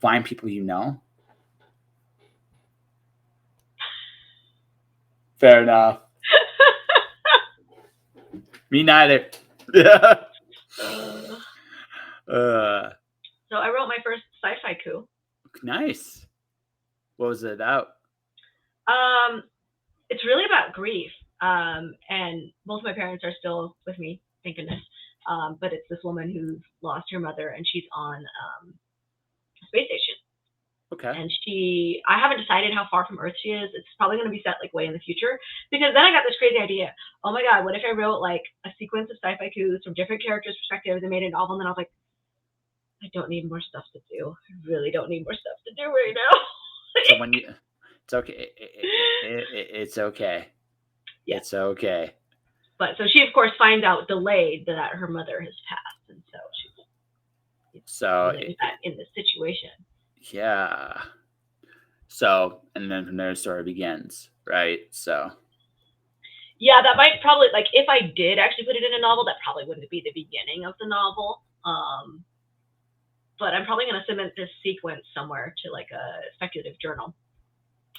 Find people you know. Fair enough. Me neither. So I wrote my first sci-fi coup. Nice. What was it about? It's really about grief. And both of my parents are still with me, thank goodness. But it's this woman who's lost her mother, and she's on a space station. Okay. And I haven't decided how far from Earth she is. It's probably going to be set like way in the future, because then I got this crazy idea. Oh my God, what if I wrote like a sequence of sci-fi coups from different characters' perspectives and made a novel? And then I was like, I don't need more stuff to do. I really don't need more stuff to do right now. So it's okay. It's okay. Yeah. It's okay. But so she, of course, finds out delayed that her mother has passed, and so she's in this situation. Yeah. So, and then from there, the story begins, right? So. Yeah, that might probably, like, if I did actually put it in a novel, that probably wouldn't be the beginning of the novel. But I'm probably going to submit this sequence somewhere to like a speculative journal.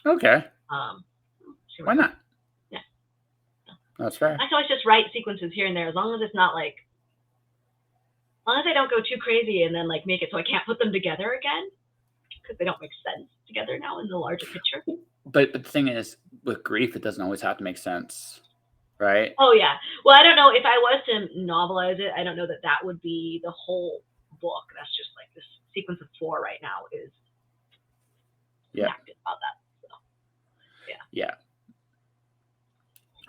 Okay. Why not? Yeah. That's fair. I can always just write sequences here and there, as long as it's not like, as long as I don't go too crazy and then like make it so I can't put them together again, because they don't make sense together now in the larger picture. But the thing is, with grief, it doesn't always have to make sense, right? Oh yeah. Well, I don't know if I was to novelize it. I don't know that would be the whole book. That's just like this sequence of 4 right now is active about that. So, yeah.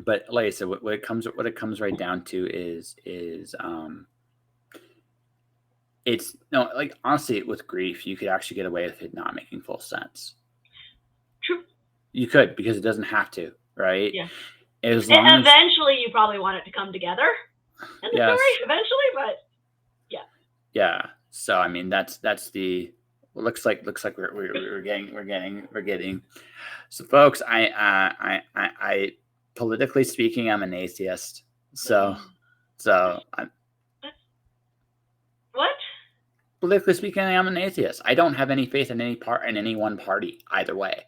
But like I said, what it comes right down to is it's no, like, honestly, with grief, you could actually get away with it not making full sense. True. You could, because it doesn't have to, right? Yeah. Eventually, you probably want it to come together in the story eventually, but yeah. Yeah. So I mean, that's the. Looks like we're getting. So folks, I politically speaking, I'm an atheist. So I'm. What? Politically speaking, I'm an atheist. I don't have any faith in any one party either way.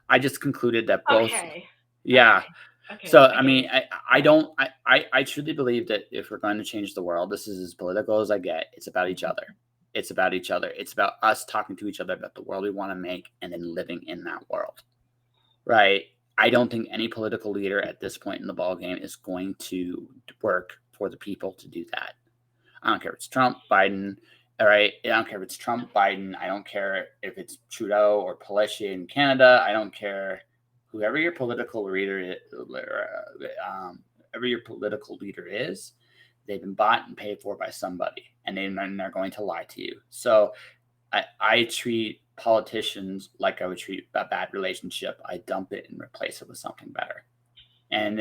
I just concluded that both. Okay. Yeah. Okay. So I mean, I truly believe that if we're going to change the world, this is as political as I get. It's about each other. It's about each other. It's about us talking to each other about the world we want to make and then living in that world. Right? I don't think any political leader at this point in the ballgame is going to work for the people to do that. I don't care if it's Trump, Biden. All right. I don't care if it's Trump, Biden. I don't care if it's Trudeau or Pelosier in Canada. I don't care whoever your political leader is. They've been bought and paid for by somebody, and they're going to lie to you. So I treat politicians like I would treat a bad relationship. I dump it and replace it with something better. And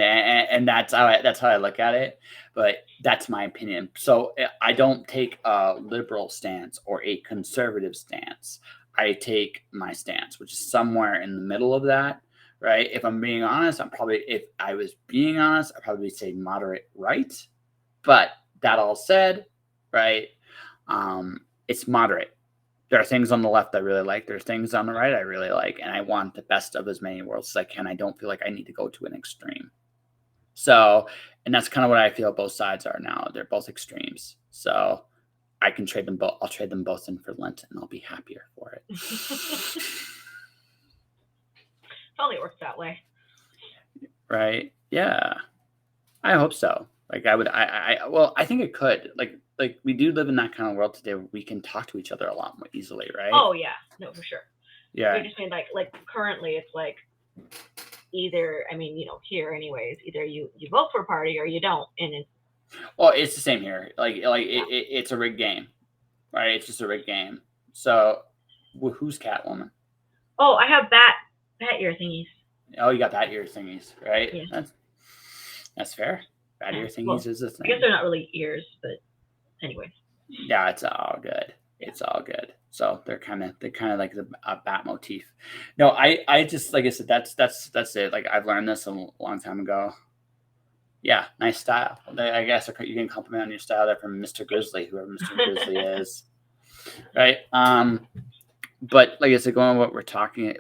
that's how I look at it. But that's my opinion. So I don't take a liberal stance or a conservative stance. I take my stance, which is somewhere in the middle of that, right? If I'm being honest, if I was being honest, I'd probably say moderate right. But that all said, right? It's moderate. There are things on the left I really like. There's things on the right I really like, and I want the best of as many worlds as I can. I don't feel like I need to go to an extreme. So, and that's kind of what I feel both sides are now. They're both extremes. So I can trade them both. I'll trade them both in for Lent, and I'll be happier for it. Probably works that way. Right? Yeah. I hope so. Like I think it could. Like we do live in that kind of world today where we can talk to each other a lot more easily, right? Oh yeah, no, for sure. Yeah. I just mean like currently it's like either, I mean, here anyways, either you vote for a party or you don't, and it's the same here. It's a rigged game, right? It's just a rigged game. So who's Catwoman? Oh, I have bat ear thingies. Oh, you got bat ear thingies, right? Yeah. That's fair. Bat ear thingies is a thing. I guess they're not really ears, but anyways. Yeah, it's all good. It's all good. So they're kind of like a bat motif. No, I just, like I said, that's it. Like I've learned this a long time ago. Yeah, nice style. I guess you can compliment on your style there from Mr. Grizzly, whoever Mr. Grizzly is, right? But like I said, going on what we're talking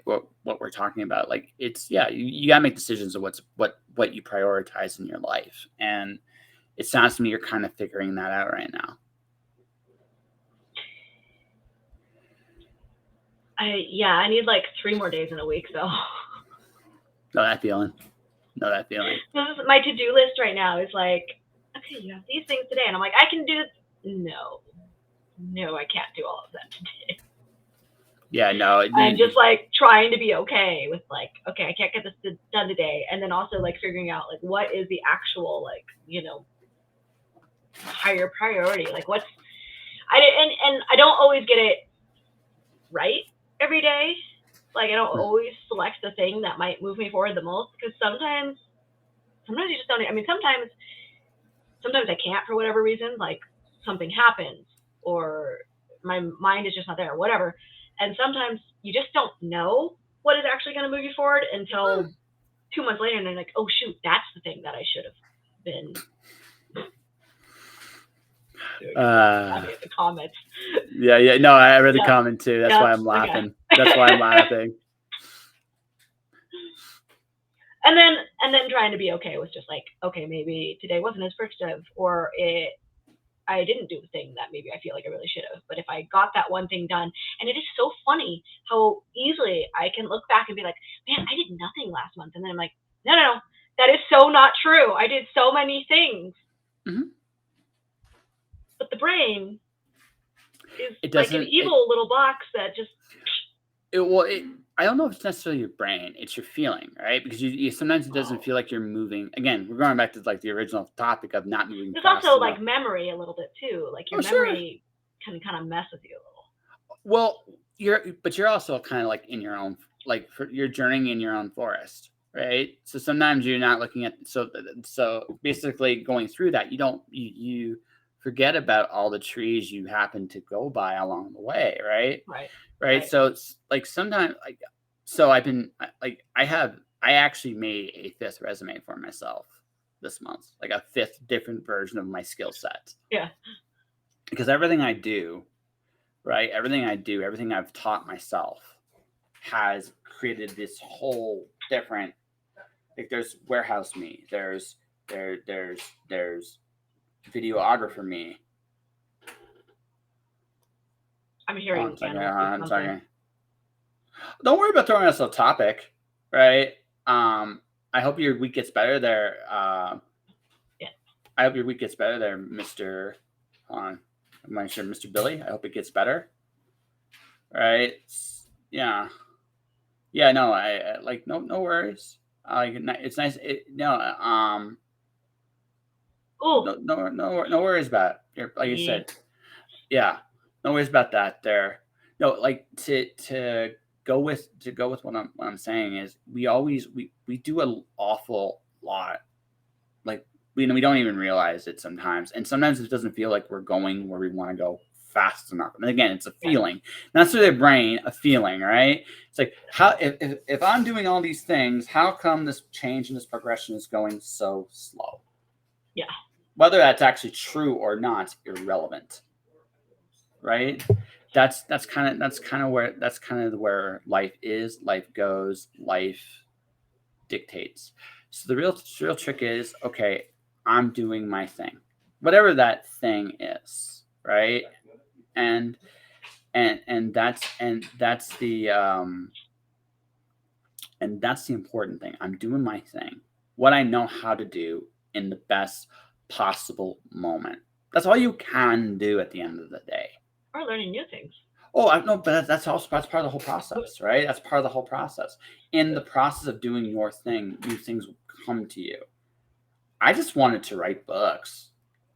about, like it's you gotta make decisions of what you prioritize in your life, and it sounds to me you're kind of figuring that out right now. I need like 3 more days in a week, though. Know that feeling. This is my to-do list right now. Is like, okay, you have these things today, and I'm like, I can do. No, I can't do all of that today. Yeah, no. I'm just like trying to be okay with like, okay, I can't get this done today, and then also like figuring out like what is the actual like higher priority. Like and I don't always get it right every day. Like I don't always select the thing that might move me forward the most, because sometimes you just don't. I mean, sometimes I can't for whatever reason. Like something happens, or my mind is just not there, or whatever. And sometimes you just don't know what is actually going to move you forward until 2 months later, and then like, oh shoot, that's the thing that I should have been. The comments. Yeah. No, I read the comment too. That's why I'm laughing. Okay. That's why I'm laughing. And then trying to be okay with just like, okay, maybe today wasn't as productive, or I didn't do the thing that maybe I feel like I really should have. But if I got that one thing done, and it is so funny how easily I can look back and be like, man, I did nothing last month. And then I'm like, no, that is so not true. I did so many things. Mm-hmm. But the brain is like an evil little box that just... I don't know if it's necessarily your brain, it's your feeling, right? Because you sometimes it doesn't feel like you're moving. Again, we're going back to like the original topic of not moving. There's also like memory a little bit too. Like your memory can kind of mess with you a little. Well, you're also kind of like in your own, like you're journeying in your own forest, right? So sometimes you're not looking at, so basically going through that, you forget about all the trees you happen to go by along the way, right? Right. So it's like sometimes, like, so I've been like, I actually made a 5th resume for myself this month, like a 5th different version of my skill set. Yeah. Because everything I do, right? Everything I've taught myself has created this whole different, like there's warehouse me, there's videographer me. I'm hearing. I'm sorry. Don't worry about throwing us off topic, right? I hope your week gets better there. Yeah. I hope your week gets better there, Mr. I'm not sure, Mr. Billy. I hope it gets better. Right? Yeah. Yeah. No. I like no worries. It's nice. No worries about it. Like you said. Yeah. No worries about that there. No, like to go with what I'm saying is we do an awful lot. Like we don't even realize it sometimes, and sometimes it doesn't feel like we're going where we want to go fast enough. And again, it's a feeling, not through their brain, a feeling, right? It's like how if I'm doing all these things, how come this change and this progression is going so slow? Yeah. Whether that's actually true or not, irrelevant, right? That's kind of where life is, life goes, life dictates. So the real trick is, okay, I'm doing my thing, whatever that thing is, right? And that's the important thing. I'm doing my thing, what I know how to do in the best possible moment. That's all you can do at the end of the day. Or learning new things. Oh, I know, but that's part of the whole process, right? That's part of the whole process. In the process of doing your thing, new things will come to you. I just wanted to write books.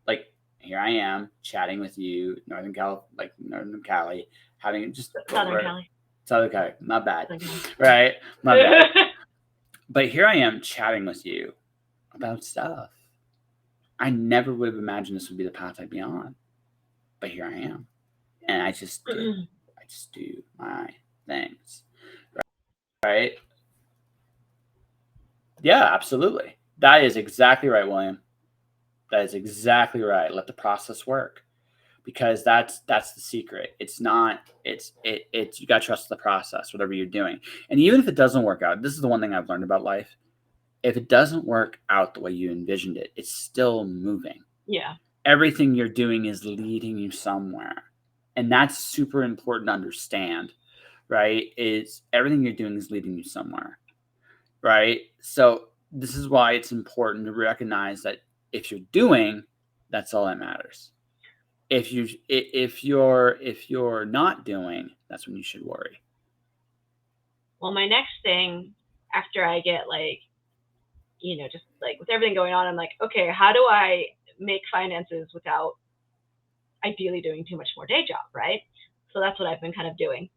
Like here I am chatting with you, Northern Cali, having just Southern Cali, not bad, right? Not bad. But here I am chatting with you about stuff. I never would have imagined this would be the path I'd be on, but here I am, and I just do my things, right? Yeah, absolutely. That is exactly right, William. That is exactly right. Let the process work, because that's the secret. It's not. It's you got to trust the process, whatever you're doing, and even if it doesn't work out, this is the one thing I've learned about life. If it doesn't work out the way you envisioned it, it's still moving. Yeah. Everything you're doing is leading you somewhere. And that's super important to understand, right? Is everything you're doing is leading you somewhere, right? So this is why it's important to recognize that if you're doing, that's all that matters. If you're not doing, that's when you should worry. Well, my next thing after I get like, just like with everything going on, I'm like, okay, how do I make finances without ideally doing too much more day job, right? So that's what I've been kind of doing,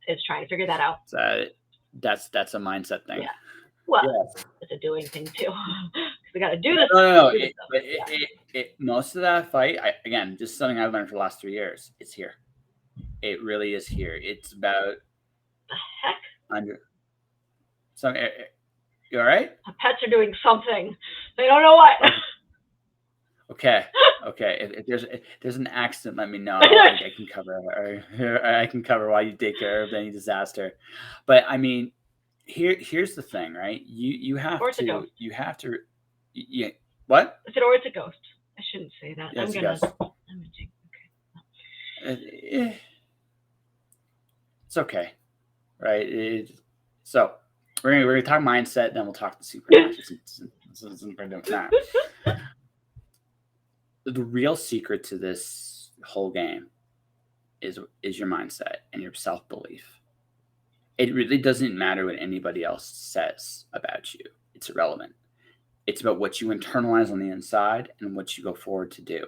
is trying to figure that out. That's a mindset thing. Yeah. Well, it's a doing thing too. We got to do this. No. Most of that fight, again, just something I've learned for the last 3 years. It's here. It really is here. It's about the heck. You all right? My pets are doing something. They don't know what. Okay. If there's an accident, let me know. I can cover, or I can cover while you take care of any disaster. But I mean, here's the thing, right? You have to. Yeah. What? I said, or it's a ghost. I shouldn't say that. Yeah, I'm gonna take. Okay. It's okay, right? So we're gonna talk mindset, then we'll talk the supernatural. The real secret to this whole game is your mindset and your self-belief. It really doesn't matter what anybody else says about you. It's irrelevant. It's about what you internalize on the inside and what you go forward to do.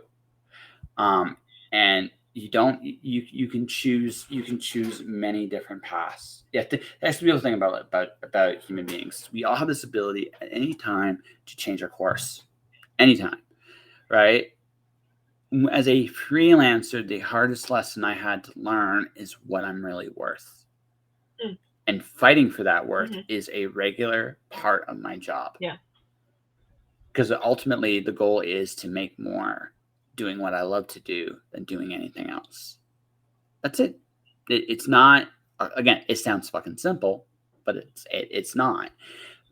And you can choose many different paths. Yeah, that's the real thing about human beings. We all have this ability at any time to change our course. Anytime, right? As a freelancer, the hardest lesson I had to learn is what I'm really worth. And fighting for that worth is a regular part of my job. Yeah. Because ultimately the goal is to make more doing what I love to do than doing anything else. That's it. It's not, again, it sounds fucking simple, but it's not.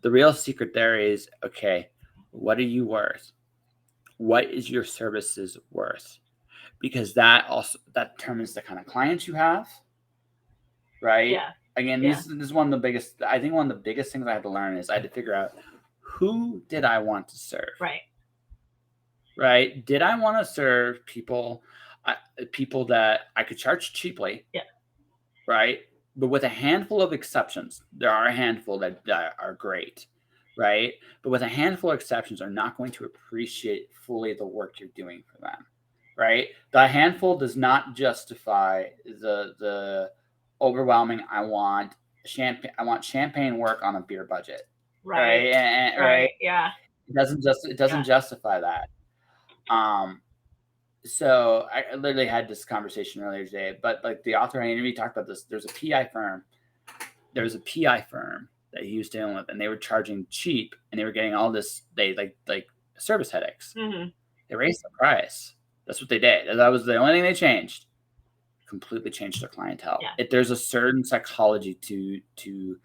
The real secret there is, okay, what are you worth? What is your services worth? Because that determines the kind of clients you have, right? Yeah. Again, this is one of the biggest. I think one of the biggest things I had to learn is I had to figure out who did I want to serve. Right. Right? Did I want to serve people that I could charge cheaply? Yeah. Right? But with a handful of exceptions, there are a handful that are great. Right? But with a handful of exceptions, are not going to appreciate fully the work you're doing for them. Right? The handful does not justify the overwhelming. I want champagne work on a beer budget. Right. Right. Right. Yeah. It doesn't justify that. So I literally had this conversation earlier today, but like the author I interviewed talked about this. There's a PI firm that he was dealing with, and they were charging cheap, and they were getting all this like service headaches. Mm-hmm. They raised the price. That's what they did. That was the only thing they changed. Completely changed their clientele. Yeah. There's a certain psychology to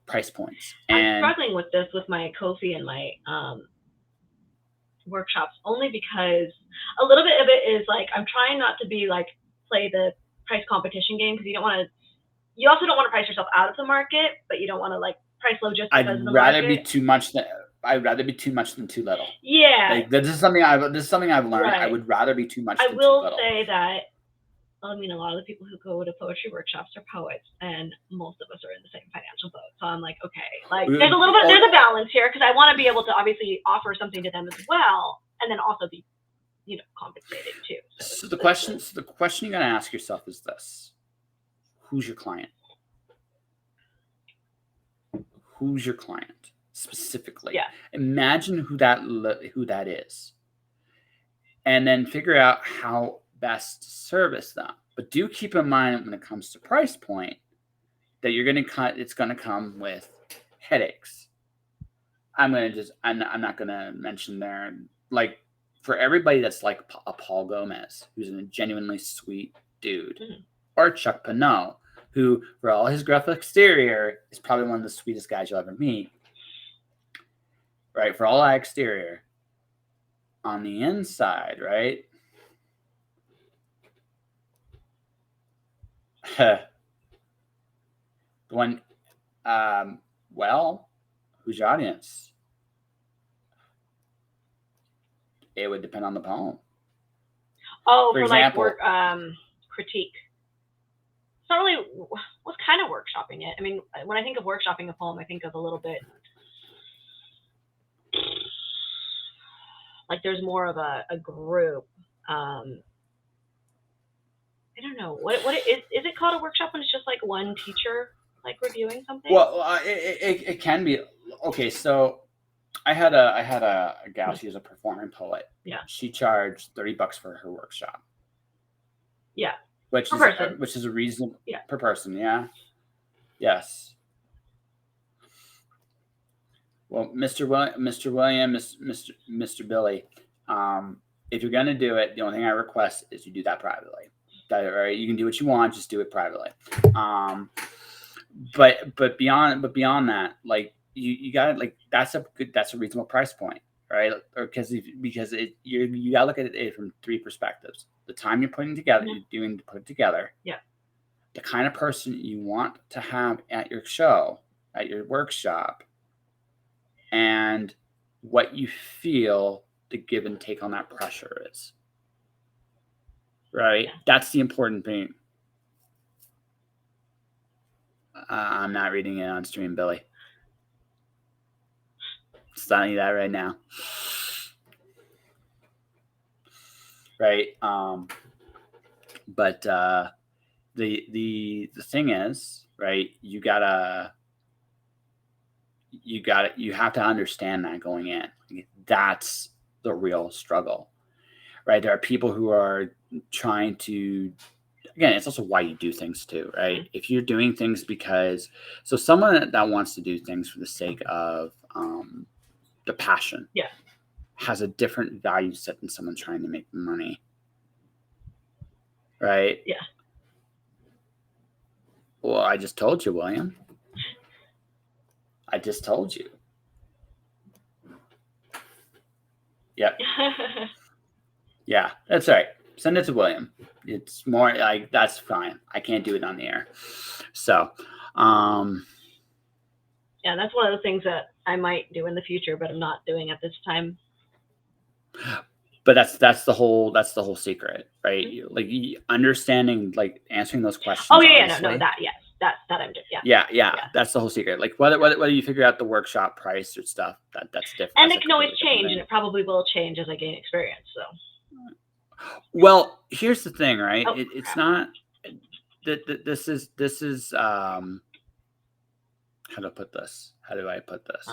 price points. And I'm struggling with this with my Ko-fi and my workshops, only because a little bit of it is like I'm trying not to be like play the price competition game, because you also don't want to price yourself out of the market, but you don't want to like price low just because of the market. I'd rather be too much than too little. Yeah. Like this is something I've learned. Right. I would rather be too much than too little. I will say that, I mean, a lot of the people who go to poetry workshops are poets, and most of us are in the same financial boat. So I'm like, okay, like there's a balance here, because I want to be able to obviously offer something to them as well, and then also be, compensated too. So the question you gotta ask yourself is this: who's your client? Who's your client specifically? Yeah. Imagine who that is, and then figure out how best to service them. But do keep in mind when it comes to price point that it's gonna come with headaches. I'm not gonna mention their, like, for everybody that's like a Paul Gomez, who's a genuinely sweet dude, mm-hmm. or Chuck Pinot, who, for all his gruff exterior, is probably one of the sweetest guys you'll ever meet. Right? For all that exterior, on the inside, right? Well, who's your audience? It would depend on the poem. Oh, for example, like critique. It's not really what's kind of workshopping it. I mean, when I think of workshopping a poem, I think of a little bit like there's more of a group. I don't know what is it called, a workshop when it's just like one teacher like reviewing something? Well, it can be. Okay, so I had a gal. She was a performing poet. Yeah. She charged $30 for her workshop. Yeah. Which is a reasonable per person. Yeah. Yes. Well, Mr. William, Mr. Billy, if you're gonna do it, the only thing I request is you do that privately. Right? You can do what you want, just do it privately. But beyond that, like you got it. Like that's a reasonable price point, right? Or because you gotta look at it from three perspectives: the time you're putting together, mm-hmm. you're doing to put it together. Yeah. The kind of person you want to have at your show, at your workshop, and what you feel the give and take on that pressure is. Right? Yeah. That's the important thing. I'm not reading it on stream, Billy. Just telling you that right now. Right? But the thing is, right, you have to understand that going in. That's the real struggle. Right? There are people who are trying to, again, it's also why you do things too, right? If you're doing things so someone that wants to do things for the sake of the passion, has a different value set than someone trying to make money, right? Yeah. Well, I just told you, William. I just told you. Yep. Yeah, that's all right. Send it to William. It's more like, that's fine. I can't do it on the air. So, yeah, that's one of the things that I might do in the future, but I'm not doing at this time. But that's the whole secret, right? Mm-hmm. Like understanding, like answering those questions. Oh yeah, no, that yes, that I'm just yeah. That's the whole secret. Like whether you figure out the workshop price or stuff, that's different. And it can always change, and it probably will change as I gain experience. So. Well, here's the thing, right? It's not. this is how to put this? How do I put this?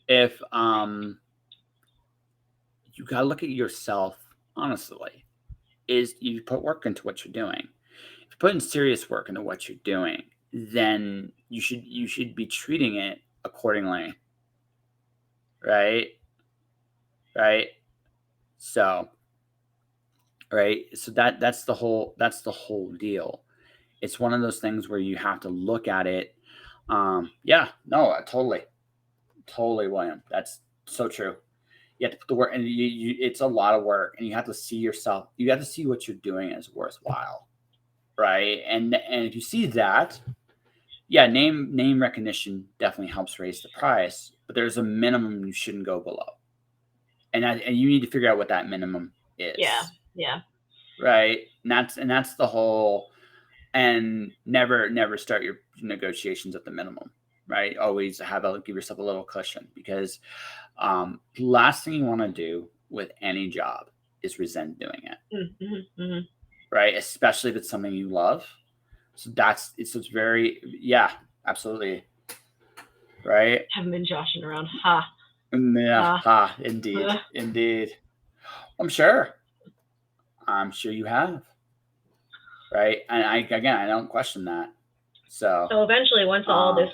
If you gotta look at yourself honestly, is you put work into what you're doing. If you put in serious work into what you're doing, then you should be treating it accordingly. Right? Right? So right? So that's the whole deal. It's one of those things where you have to look at it. Yeah, no, totally, William. That's so true. You have to put the work, and it's a lot of work, and you have to see yourself. You have to see what you're doing as worthwhile, right? And if you see that, yeah, name recognition definitely helps raise the price, but there's a minimum you shouldn't go below, and you need to figure out what that minimum is. Yeah. Right, and that's the whole. And never start your negotiations at the minimum, right? Always give yourself a little cushion, because last thing you want to do with any job is resent doing it, right? Especially if it's something you love. So it's very, yeah, absolutely, right? Haven't been joshing around, Yeah, indeed. I'm sure you have. Right, and I don't question that. So eventually, once all this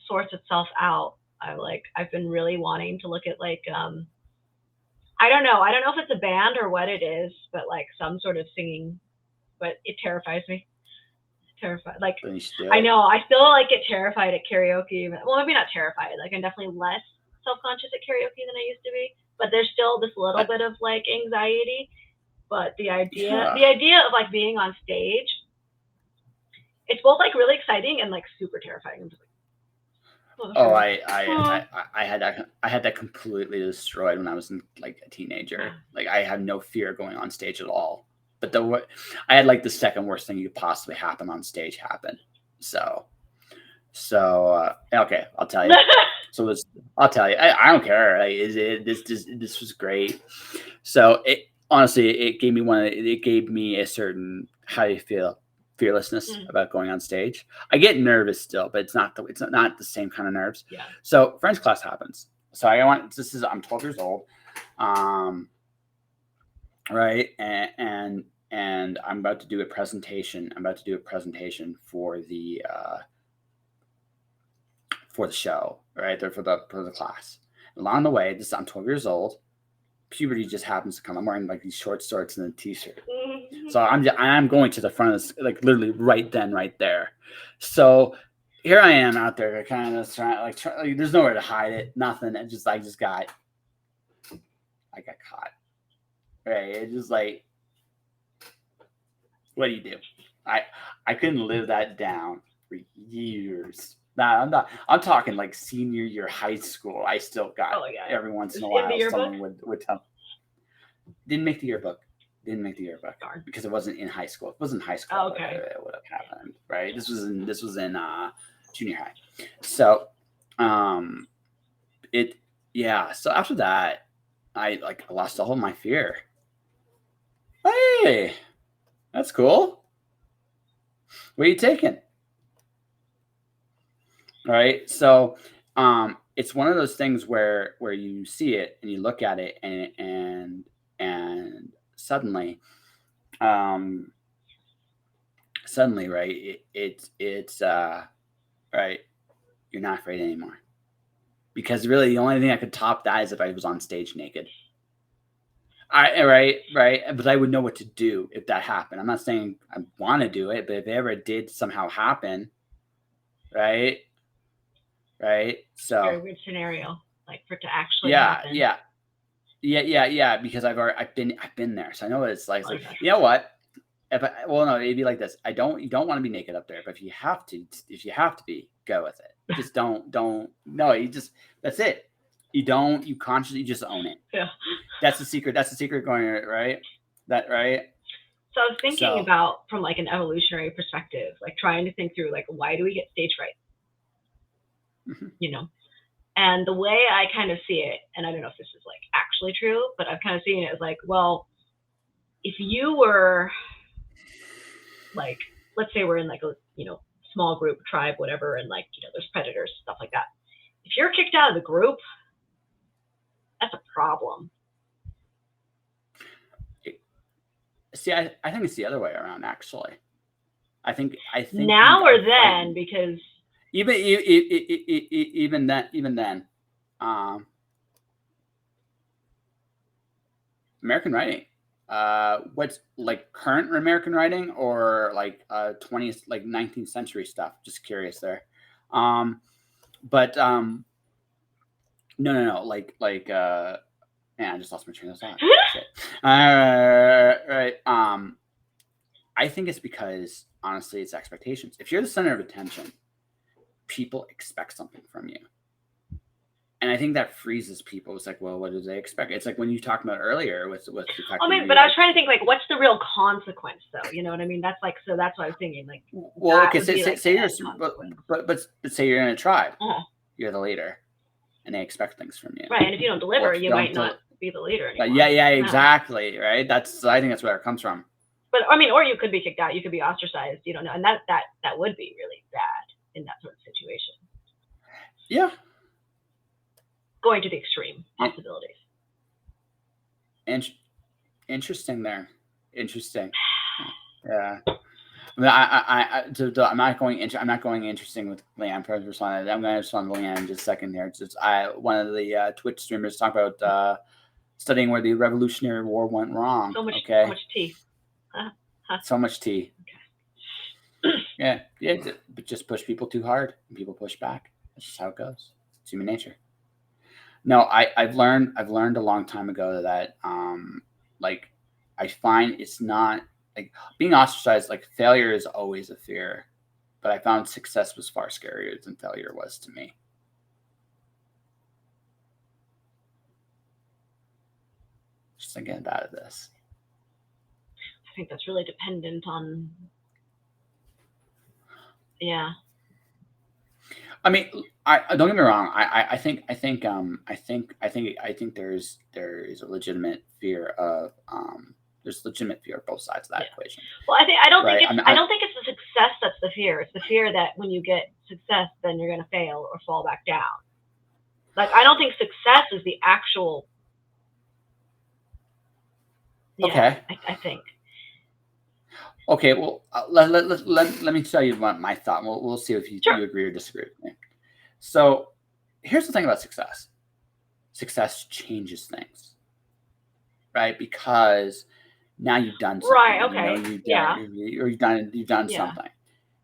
sorts itself out, I've been really wanting to look at I don't know if it's a band or what it is, but some sort of singing, but it terrifies me. I know I still get terrified at karaoke. Well, maybe not terrified. I'm definitely less self-conscious at karaoke than I used to be, but there's still this little bit of anxiety. But the idea of being on stage, it's both really exciting and super terrifying. I'm just I had that completely destroyed when I was a teenager. I had no fear going on stage at all. But I had the second worst thing you could possibly happen on stage happen. So okay, I'll tell you. I'll tell you. I don't care. This was great. So honestly, it gave me a certain, how do you feel, fearlessness about going on stage. I get nervous still, but it's not the same kind of nerves. Yeah. So French class happens. So I'm 12 years old, right, and I'm about to do a presentation. For the show, right there, for the class. Along the way, I'm 12 years old. Puberty just happens to come. I'm wearing these short shorts and a t-shirt. So I'm going to the front of this, literally right then, right there. So here I am out there, kind of trying, there's nowhere to hide it, nothing. And I got caught. Right? It's just what do you do? I couldn't live that down for years. Nah, I'm talking senior year high school. I still got every once in a while someone would tell. Didn't make the yearbook. Darn. Because it wasn't in high school. If it wasn't high school, okay. It would have happened, right? This was in junior high. So so after that, I lost all of my fear. Hey, that's cool. What are you taking? Right. So it's one of those things where you see it and you look at it and suddenly right, it's right, you're not afraid anymore, because really the only thing I could top that is if I was on stage naked. Right, but I would know what to do if that happened. I'm not saying I want to do it, but if it ever did somehow happen, right, so very weird scenario, for it to actually happen. Yeah, because I've been there, so I know what it's like. Okay. You know what? No, it'd be like this. You don't want to be naked up there, but if you have to be, go with it. Just don't. No, that's it. You consciously just own it. Yeah. That's the secret. Going right. That right. So I was thinking about, from an evolutionary perspective, trying to think through why do we get stage fright? Mm-hmm. And the way I kind of see it, and I don't know if this is actually true, but I've kind of seen it as well, if you were let's say we're in like a small group, tribe, whatever, and like there's predators, stuff like that. If you're kicked out of the group, that's a problem. See, I think it's the other way around, actually. I think now or then, because even then, American writing. What's like current American writing or like 20th, like 19th century stuff? Just curious there. But no, like man, I just lost my train of thought. Shit. Right. I think it's because honestly, it's expectations. If you're the center of attention, people expect something from you. And I think that freezes people. It's like, well, what do they expect? It's like when you talked about earlier with the fact. I mean, but I was trying to think like, what's the real consequence, though? You know what I mean? That's like, so that's what I was thinking. Like, well, okay, say you're, but say you're in a tribe, you're the leader, and they expect things from you, right? And if you don't deliver, you might not be the leader anymore. Yeah, exactly, right. I think that's where it comes from. But I mean, or you could be kicked out. You could be ostracized. You don't know, and that would be really bad in that sort of situation. Yeah. Going to the extreme possibilities. Interesting there. Interesting. Yeah. I mean, I'm not going interesting with Leanne. I'm going to respond to Leanne in just a second here. It's just one of the Twitch streamers talk about studying where the Revolutionary War went wrong. So much tea. So much tea. Okay. Yeah. But just push people too hard, and people push back. That's just how it goes. It's human nature. No, I've learned a long time ago that like I find it's not like being ostracized. Like failure is always a fear, but I found success was far scarier than failure was to me. Just thinking about this. I think that's really dependent on. Yeah. I mean, I don't get me wrong. I think there is a legitimate fear of there's legitimate fear of both sides of that equation. Well, I don't think it's the success that's the fear. It's the fear that when you get success, then you're going to fail or fall back down. Like I don't think success is the actual. Yeah, okay. I think. Okay, well, let me tell you my thought. We'll see if you agree or disagree with me. So, here's the thing about success. Success changes things, right? Because now you've done something. Right. Okay. You've done something.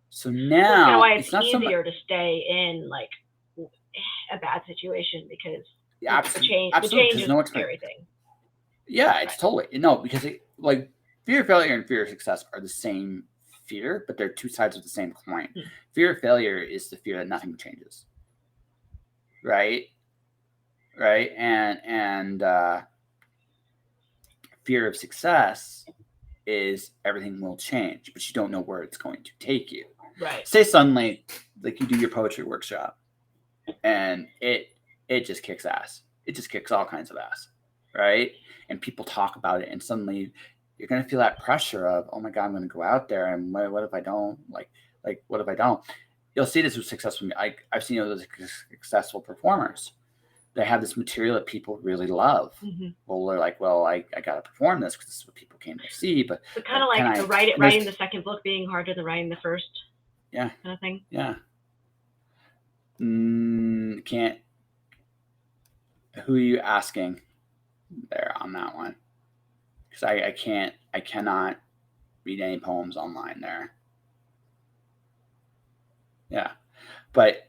So now why it's easier to stay in like a bad situation because the change is a scary thing. Yeah, it's totally because like. Fear of failure and fear of success are the same fear, but they're two sides of the same coin. Fear of failure is the fear that nothing changes, right? And fear of success is everything will change, but you don't know where it's going to take you. Right. Say suddenly, like you do your poetry workshop, and it just kicks ass. It just kicks all kinds of ass, right? And people talk about it, and suddenly. You're going to feel that pressure of, oh my God, I'm going to go out there. And what if I don't like, what if I don't? You'll see this with successful. I've seen those successful performers. They have this material that people really love. Mm-hmm. Well, they're like, well, I got to perform this because this is what people came to see. But kind of like the writing the second book being harder than writing the first. Yeah. Kind of thing. Yeah. Can't. Who are you asking there on that one? Because I cannot read any poems online there. Yeah, but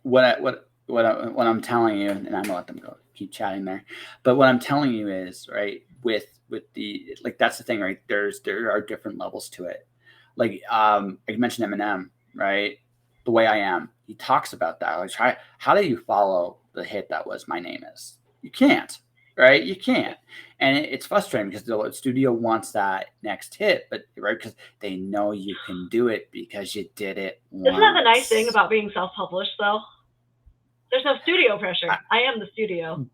what I'm telling you, and I'm gonna let them go keep chatting there. But what I'm telling you is right with the like that's the thing, right? There are different levels to it. Like I mentioned Eminem, right? The Way I Am. He talks about that. Like, how do you follow the hit that was My Name Is? You can't. Right, you can't, and it's frustrating because the studio wants that next hit, but right because they know you can do it because you did it once. Isn't that the nice thing about being self-published, though? There's no studio pressure. I am the studio.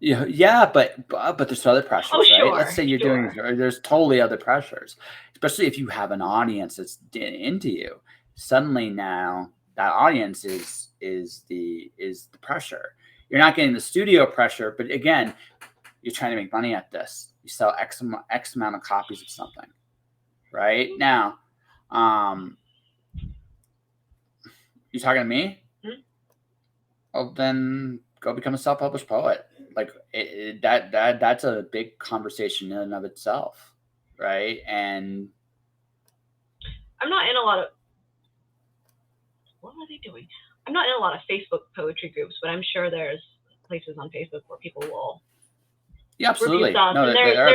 Yeah, but there's other pressures, Oh, right? Let's say you're doing, sure. there's totally other pressures, especially if you have an audience that's into you. Suddenly now that audience is the pressure. You're not getting the studio pressure, but again, you're trying to make money at this. You sell X amount of copies of something, right? Now, you talking to me? Hmm? Well, then go become a self-published poet. Like that's a big conversation in and of itself, right? And I'm not in a lot of. What are they doing? I'm not in a lot of Facebook poetry groups, but I'm sure there's places on Facebook where people will yeah, review absolutely. stuff. No, And they are.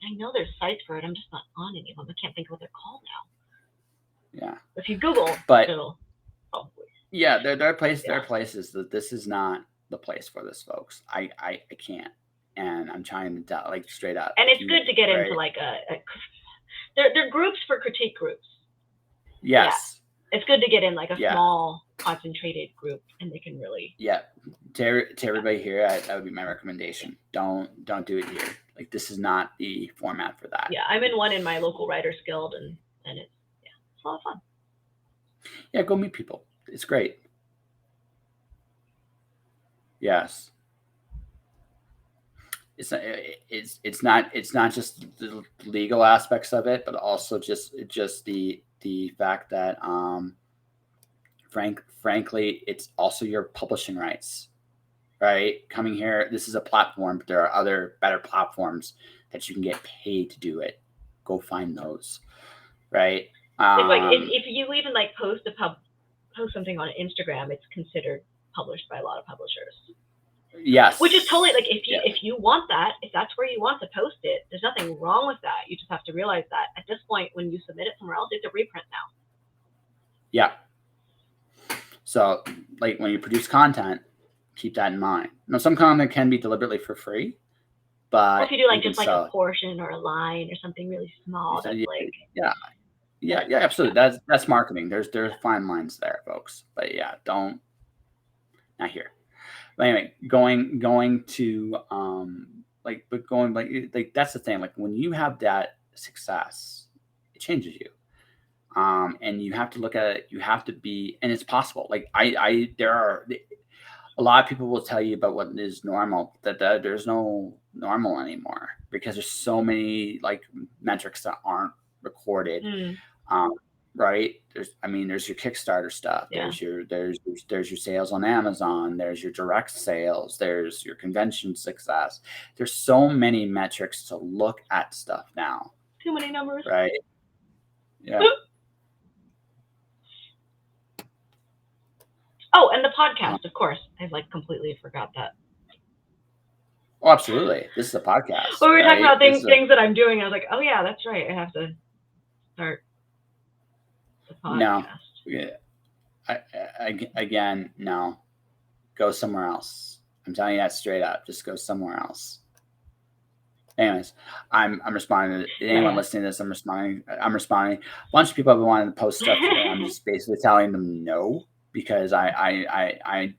I know there's sites for it. I'm just not on any of them. I can't think of what they're called now. Yeah, If you Google, but it'll probably. yeah, there are Yeah. places that this is not the place for this, folks. I can't, and I'm trying to tell, like, straight up. And it's good to get right? into like they're groups for critique groups. Yes. It's good to get in like a Yeah. small concentrated group, and they can really. Yeah, to everybody here, that would be my recommendation. Don't do it here. Like, this is not the format for that. Yeah, I'm in one in my local writers guild, and it's a lot of fun. Yeah, go meet people. It's great. Yes. It's not just the legal aspects of it, but also just the fact that frankly, it's also your publishing rights, right? Coming here, this is a platform, but there are other better platforms that you can get paid to do it. Go find those, right? Like if you even like post something on Instagram, it's considered published by a lot of publishers. Yes. Which is totally like if you want that, if that's where you want to post it, there's nothing wrong with that. You just have to realize that at this point, when you submit it somewhere else, it's a reprint now. Yeah. So, like, when you produce content, keep that in mind. Now, some content can be deliberately for free, but or if you do like just like a portion or a line or something really small, that's like yeah, absolutely. Yeah. That's marketing. There's fine lines there, folks. But yeah, don't not here. But anyway, going to like that's the thing. Like, when you have that success, it changes you. And you have to look at it. You have to be, and it's possible. Like, there are a lot of people will tell you about what is normal, that there's no normal anymore, because there's so many like metrics that aren't recorded. Right? There's your Kickstarter stuff. Yeah. There's your sales on Amazon. There's your direct sales. There's your convention success. There's so many metrics to look at stuff now. Too many numbers. Right? Yeah. Oh, and the podcast, of course. I like completely forgot that. Oh, absolutely. This is a podcast. When we were talking about things that I'm doing, I was like, oh yeah, that's right. I have to start the podcast. No. Yeah. Again, no. Go somewhere else. I'm telling you that straight up. Just go somewhere else. Anyways, I'm responding to anyone listening to this. I'm responding. A bunch of people have been wanting to post stuff today. I'm just basically telling them no, because I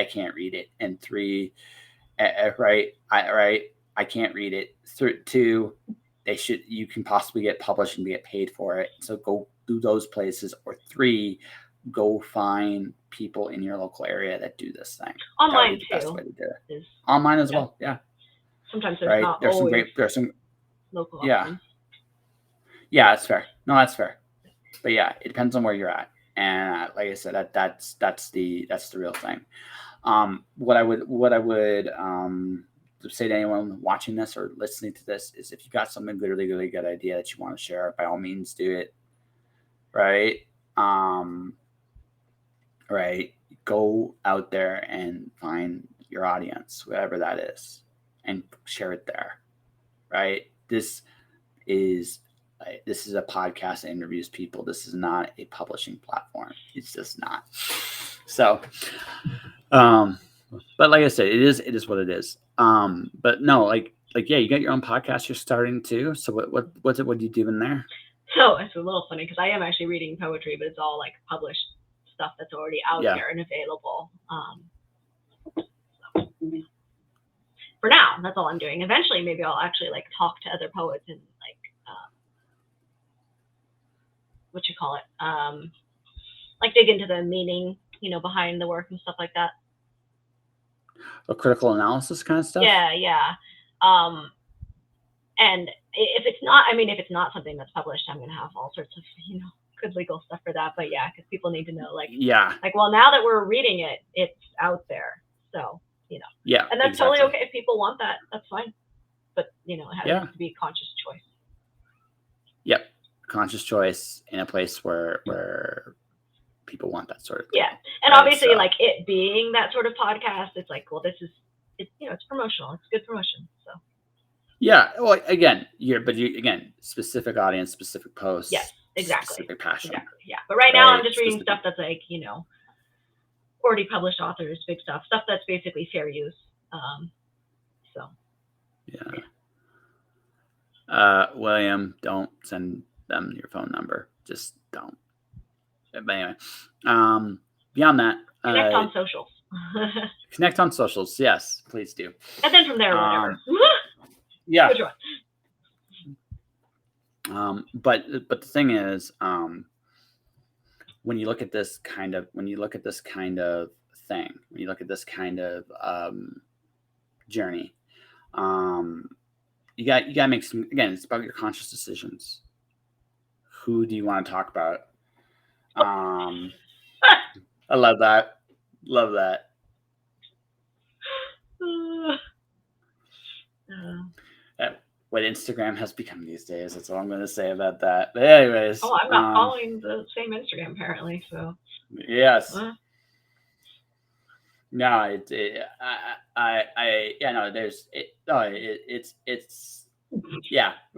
can't read it, and 3, I can't read it. 2, you can possibly get published and get paid for it. So go do those places. Or 3, go find people in your local area that do this thing. Online too. Best way to do it. Online as well. Yeah. Sometimes there's some local options. Yeah, that's fair. No, that's fair. But yeah, it depends on where you're at. And like I said, that's the real thing. What I would say to anyone watching this or listening to this is, if you got something really, really good idea that you want to share, by all means do it. Right. Right. Go out there and find your audience, whatever that is, and share it there. Right. This is a podcast that interviews people. This is not a publishing platform. It's just not. So, but like I said, it is what it is. But no, like, yeah, you got your own podcast you're starting too. So what are you doing there? So it's a little funny, because I am actually reading poetry, but it's all like published stuff that's already out there and available. for now, that's all I'm doing. Eventually, maybe I'll actually like talk to other poets and like what you call it, like dig into the meaning, behind the work and stuff like that. A critical analysis kind of stuff. Yeah. And if it's not something that's published, I'm gonna have all sorts of good legal stuff for that. But yeah, because people need to know, like well, now that we're reading it, it's out there, so yeah, and that's totally okay if people want that. That's fine, but it has to be a conscious choice. Yep, conscious choice in a place where people want that sort of thing. Yeah, and obviously, like it being that sort of podcast, it's like, well, this is it's promotional. It's good promotion, so. Yeah, well, again, specific audience, specific posts. Yes, exactly. Specific passion. Exactly, yeah. But right now, I'm just reading stuff that's like, already published authors, big stuff that's basically fair use. So. Yeah. William, don't send them your phone number. Just don't. But anyway, beyond that, connect on socials. Connect on socials, yes, please do. And then from there, whatever. Yeah. Which one? But the thing is, when you look at this kind of thing, when you look at this kind of journey, you got to make some. Again, it's about your conscious decisions. Who do you want to talk about? I love that. What Instagram has become these days. That's all I'm going to say about that. But anyways. Oh, I'm not following the same Instagram apparently. So. Yes. No, it's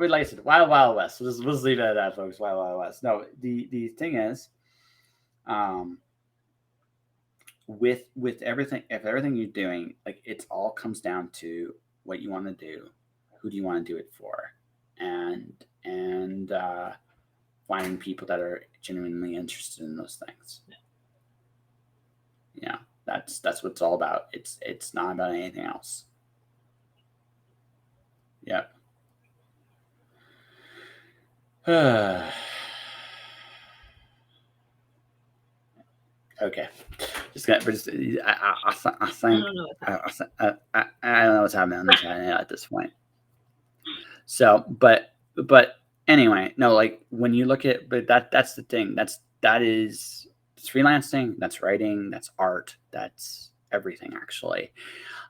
like I said, Wild West. We'll just leave it at that, folks. Wild West. No, the thing is, with everything, if everything you're doing, like it all comes down to what you want to do, who do you want to do it for, and finding people that are genuinely interested in those things. Yeah, that's what it's all about. It's not about anything else. Yep. Okay. I don't know what's happening on the chat at this point. So, but anyway, no, like when you look at, but that's the thing. That is freelancing. That's writing. That's art. That's everything, actually.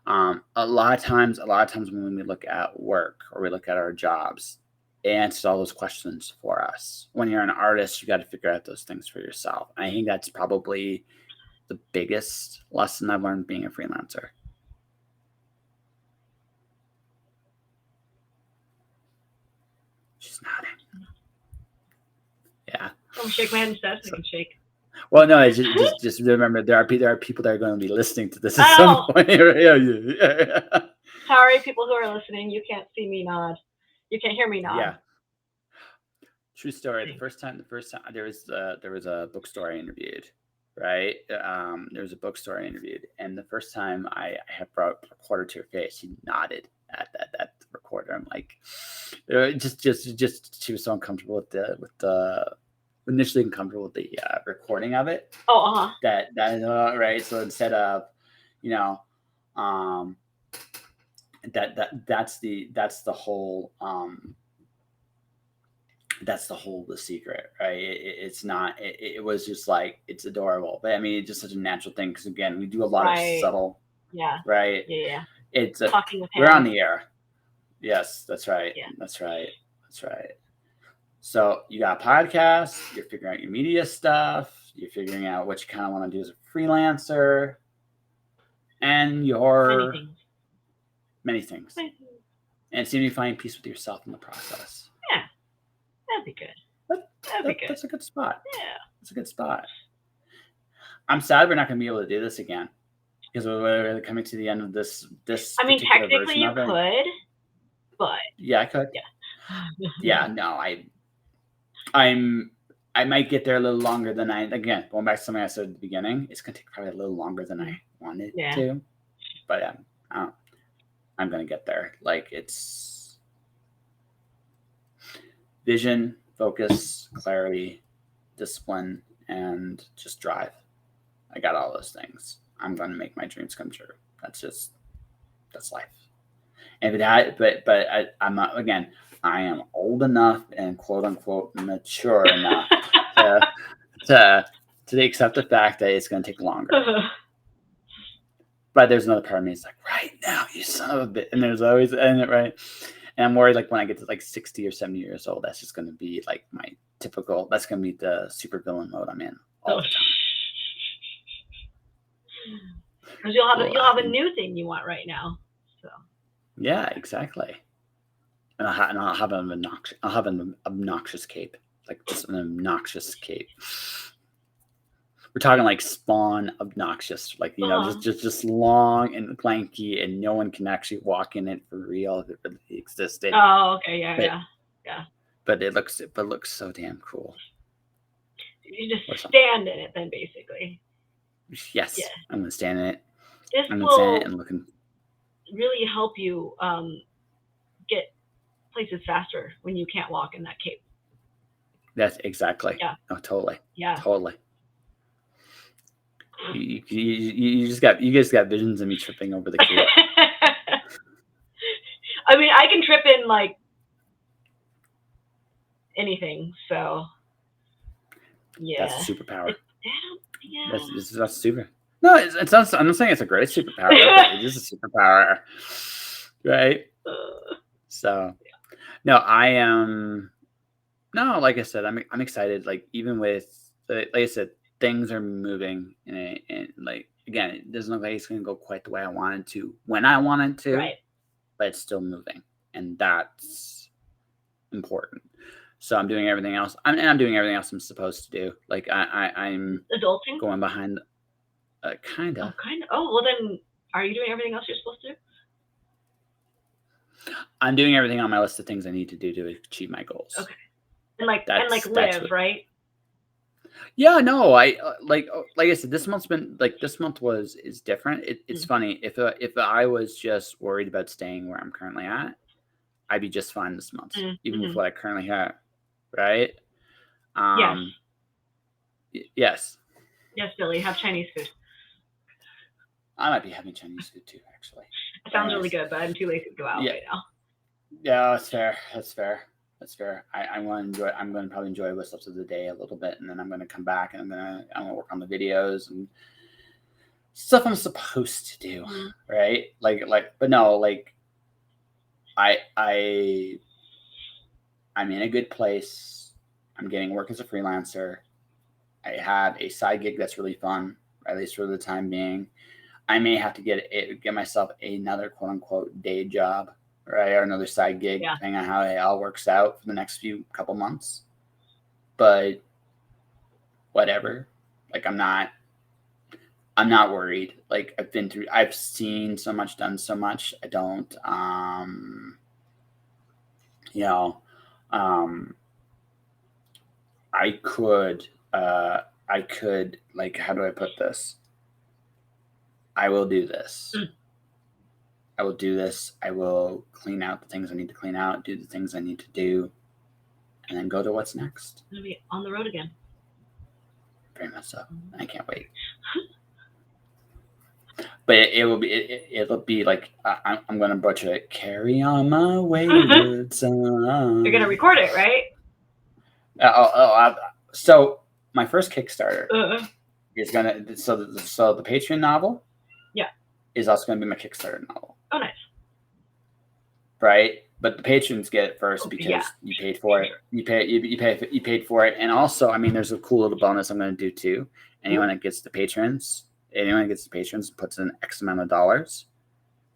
A lot of times when we look at work or we look at our jobs, it answers all those questions for us. When you're an artist, you got to figure out those things for yourself. I think that's probably the biggest lesson I've learned being a freelancer. She's nodding. Yeah. Don't shake my hand fast. I can shake. Well, no, just remember there are people that are going to be listening to this at some point. Yeah. Sorry, people who are listening, you can't see me nod. You can't hear me nod. Yeah. True story. The first time there was a bookstore I interviewed, right? There was a bookstore I interviewed, and the first time I had brought a recorder to her face, she nodded at that recorder. I'm like, just she was so uncomfortable with the initially uncomfortable with the recording of it. Oh, That right. So instead of, that's the whole the secret, right? It's not. It was just like, it's adorable, but I mean, it's just such a natural thing because again, we do a lot of subtle. Yeah. Right. Yeah. It's talking with we're on the air. Yes, that's right. Yeah. That's right. So you got podcasts, you're figuring out your media stuff, you're figuring out what you kind of want to do as a freelancer, and many things. And see if you find peace with yourself in the process. Yeah, that'd be good. That's a good spot. Yeah. That's a good spot. I'm sad we're not going to be able to do this again because we're coming to the end of this. I mean, technically you could, but yeah, I could. Yeah. Yeah. No, I might get there a little longer than again, going back to something I said at the beginning, it's going to take probably a little longer than I wanted to. But I'm going to get there. Like it's vision, focus, clarity, discipline, and just drive. I got all those things. I'm going to make my dreams come true. That's life. And I'm not, again, I am old enough and quote unquote mature enough to accept the fact that it's going to take longer. But there's another part of me. It's like, right now, you son of a bitch. And there's always, right. And I'm worried, like when I get to like 60 or 70 years old, that's just going to be like my typical. That's going to be the super villain mode I'm in all the time. Because you'll have a new thing you want right now. So. Yeah, exactly. And I'll have an obnoxious cape, like just an obnoxious cape. We're talking like Spawn obnoxious, like just long and lanky, and no one can actually walk in it for real if it really existed. Oh, okay, yeah. But it looks so damn cool. You just stand in it, then basically. Yes, yeah. I'm gonna stand in it. This I'm will gonna stand in it and looking. Really help you get places faster when you can't walk in that cape. That's exactly. Yeah. Oh, totally. Yeah. Totally. You guys got visions of me tripping over the cape. I mean, I can trip in like anything, so yeah. That's a superpower. Yeah. That's super. No, it's not. I'm not saying it's a great superpower. But it is a superpower, right? So, no, I am. No, like I said, I'm excited. Like even with, like I said, things are moving, and like again, it doesn't look like it's going to go quite the way I wanted to when I wanted to, right? But it's still moving, and that's important. So I'm doing everything else. I'm doing everything else I'm supposed to do. Like I'm adulting, going behind. Kind of. Oh, well then, are you doing everything else you're supposed to do? I'm doing everything on my list of things I need to do to achieve my goals. Okay. And live, right? Yeah, no, I like I said, this month is different. It's funny if I was just worried about staying where I'm currently at, I'd be just fine this month, even with what I currently have, right? Yes. Yes, Billy, have Chinese food. I might be having Chinese food too, actually. It sounds really good, but I'm too lazy to go out right now. Yeah, that's fair. I'm going to probably enjoy what's left of the day a little bit, and then I'm going to come back and I'm going to work on the videos and stuff I'm supposed to do, right? But no, like I'm in a good place. I'm getting work as a freelancer. I have a side gig that's really fun, at least for the time being. I may have to get myself another quote unquote day job, right, or another side gig, depending on how it all works out for the next couple months. But whatever, like I'm not worried. Like I've seen so much, done so much. I don't, I could, like, how do I put this? I will do this. I will do this. I will clean out the things I need to clean out, do the things I need to do, and then go to what's next. I'm going to be on the road again. Very much so. I can't wait. But it'll be like, I'm going to butcher it. Carry on my wayward son. You're going to record it, right? So my first Kickstarter is going to, so the Patreon novel is also going to be my Kickstarter novel. Oh, nice. Right? But the patrons get it first because you paid for it. You paid for it. And also, I mean, there's a cool little bonus I'm going to do too. Anyone that gets the patrons puts in X amount of dollars.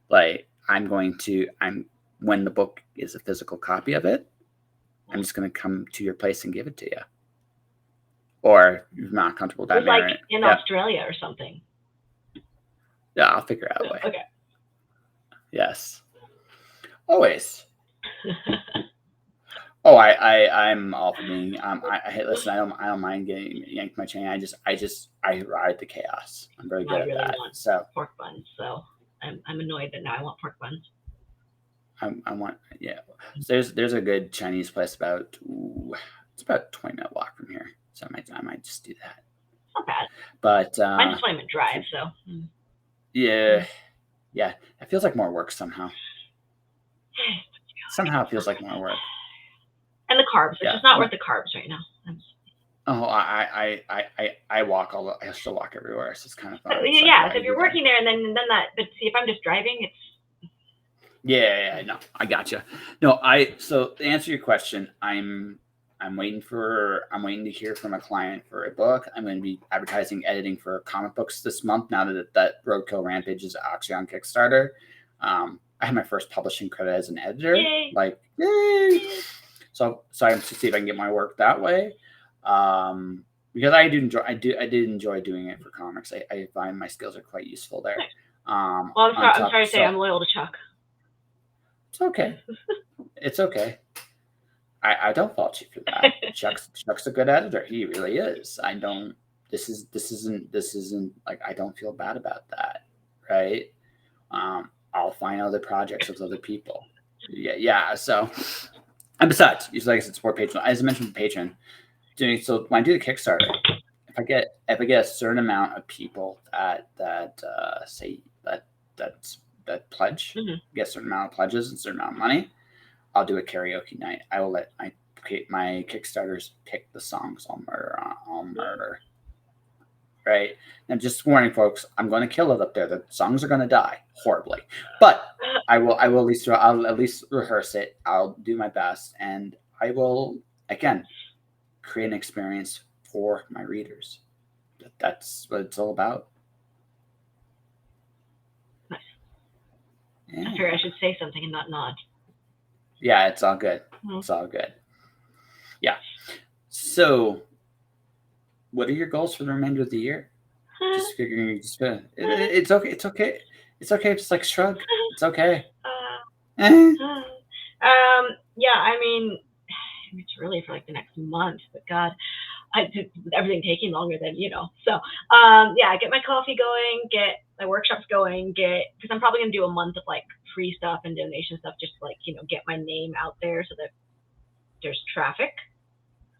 Like when the book is a physical copy of it, I'm just going to come to your place and give it to you. Or if you're not comfortable with that, like in Australia or something. Yeah, I'll figure out a way. Okay. Yes. Always. I'm all for being. Listen. I don't mind getting yanked my chain. I ride the chaos. I'm very good at that. Want so pork buns. So I'm annoyed that now I want pork buns. I want, yeah. So there's a good Chinese place it's about a 20-minute walk from here. So I might just do that. Not bad. But Mine's a 20-minute drive, so. yeah, yeah. It feels like more work somehow. Somehow it feels like more work. And the carbs. It's just not worth the carbs right now. Oh, I walk I still walk everywhere, so it's kind of fun. So, yeah, so if you're working there and then that, but see, if I'm just driving, it's. Yeah, no, I gotcha. No, so to answer your question, I'm waiting to hear from a client for a book. I'm going to be editing for comic books this month. Now that Roadkill Rampage is actually on Kickstarter, I had my first publishing credit as an editor. Yay. Like, yay! So I'm to see if I can get my work that way. Because I did enjoy doing it for comics. I find my skills are quite useful there. Well, I'm sorry to say I'm loyal to Chuck. It's okay. It's okay. I don't fault you for that. Chuck's a good editor. He really is. This isn't like, I don't feel bad about that. Right. I'll find other projects with other people. Yeah. So, and besides, like I said, support Patreon. As I mentioned, Patreon. So when I do the Kickstarter, if I get a certain amount of people that say that pledge, get a certain amount of pledges and a certain amount of money, I'll do a karaoke night. I will let my Kickstarters pick the songs I'll murder. Right? And just warning, folks, I'm going to kill it up there. The songs are going to die horribly, but I'll at least rehearse it. I'll do my best, and I will again create an experience for my readers. That's what it's all about. Nice. Yeah. I figure I should say something and not nod. Yeah, it's all good. It's all good. Yeah. So, what are your goals for the remainder of the year? Just figuring, it's okay. It's okay. It's okay. Just like shrug. It's okay. Yeah. I mean, it's really for like the next month, but God, everything taking longer than So, yeah, get my coffee going, get my workshops going, because I'm probably gonna do a month of like free stuff and donation stuff, just like get my name out there so that there's traffic.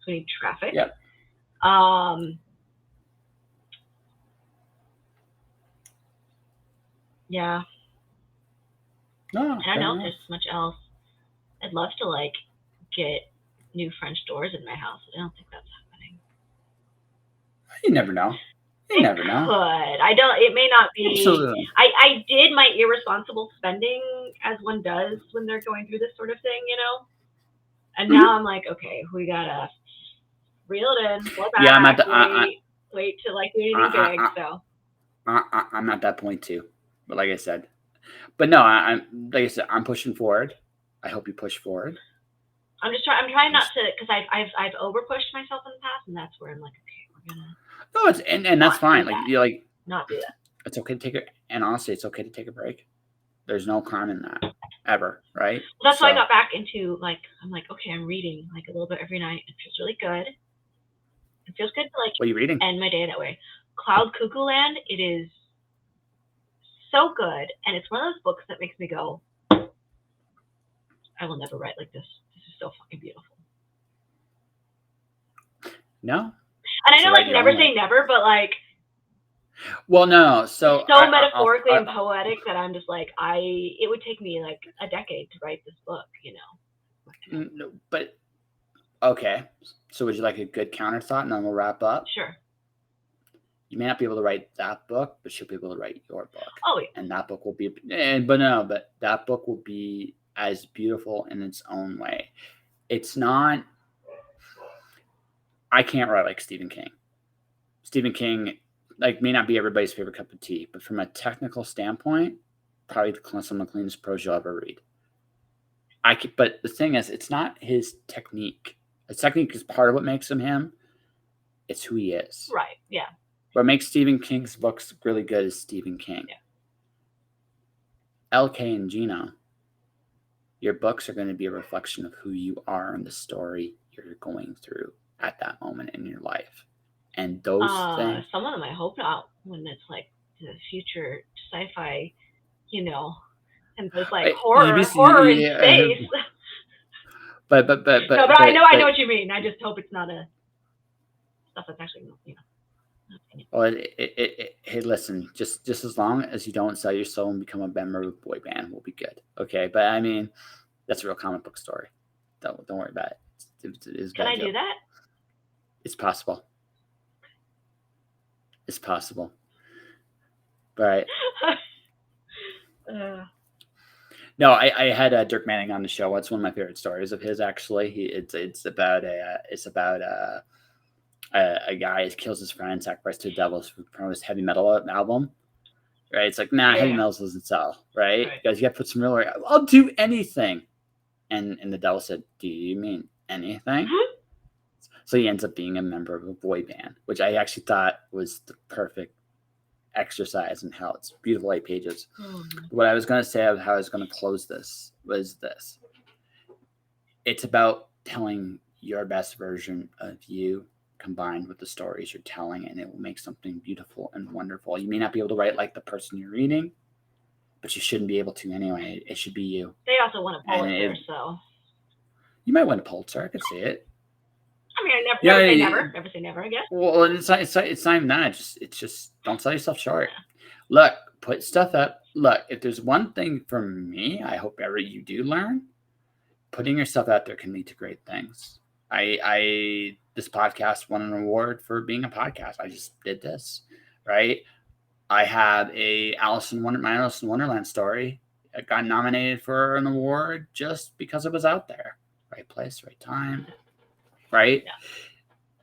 So we need traffic. Yep. Yeah. No, I don't know if there's much else. I'd love to like get new French doors in my house. I don't think that's happening. You never know. You never know. It may not be. Absolutely. I did my irresponsible spending, as one does when they're going through this sort of thing, And now I'm like, okay, we gotta reel it in, pull back, I'm at wait to like do anything big. So I'm at that point too, but like I said, I'm pushing forward. I hope you push forward. I'm trying not to, because I've over pushed myself in the past, and that's where I'm like, okay, we're gonna. No, and that's fine. Like you like not do that. It's okay to take it, and honestly, it's okay to take a break. There's no crime in that ever, right? Well, that's why I got back into like, I'm like, okay, I'm reading like a little bit every night. It feels really good. It feels good to like. What are you reading? End my day that way. Cloud Cuckoo Land. It is so good, and it's one of those books that makes me go, I will never write like this. This is so fucking beautiful. No. And I know, like, never say never, but like. Well, no. So metaphorically and poetic that I'm just like, it would take me like a decade to write this book, No, but okay. So would you like a good counter thought, and then we'll wrap up? Sure. You may not be able to write that book, but you'll be able to write your book. Oh, yeah. And that book will be, but that book will be as beautiful in its own way. It's not. I can't write like Stephen King. Stephen King, like, may not be everybody's favorite cup of tea, but from a technical standpoint, probably some of the cleanest prose you'll ever read. But the thing is, it's not his technique. His technique is part of what makes him him. It's who he is. Right. Yeah. What makes Stephen King's books really good is Stephen King. Yeah. LK and Ingino, your books are going to be a reflection of who you are and the story you're going through at that moment in your life. And those things. Some of them I hope not, when it's like the future sci-fi, And so it's like horror in space. But no, but I know what you mean. I just hope it's not a stuff that's actually, you know. Well, hey, listen, just as long as you don't sell your soul and become a member of a boy band, we'll be good. Okay, but I mean, that's a real comic book story. Don't worry about it. Can I do that? It's possible. It's possible. Right. No, I had Dirk Manning on the show. It's one of my favorite stories of his. Actually, it's about a guy who kills his friend, sacrificed to the devil from his heavy metal album. Right? It's like, nah, heavy metal doesn't sell. Right? Because you got to put some real. I'll do anything. And the devil said, "Do you mean anything?" So he ends up being a member of a boy band, which I actually thought was the perfect exercise in how it's beautiful 8 pages. What I was going to say of how I was going to close this was this. It's about telling your best version of you combined with the stories you're telling, and it will make something beautiful and wonderful. You may not be able to write like the person you're reading, but you shouldn't be able to anyway. It should be you. They also won a Pulitzer, so. You might win a Pulitzer. I could see it. I mean, never say never. Never say never, I guess. Well, it's not even that. It's just don't sell yourself short. Look, put stuff up. Look, if there's one thing from me, I hope ever you do learn, putting yourself out there can lead to great things. This podcast won an award for being a podcast. I just did this, right? I have my Alice in Wonderland story. It got nominated for an award just because it was out there. Right place, right time. Right? Yeah.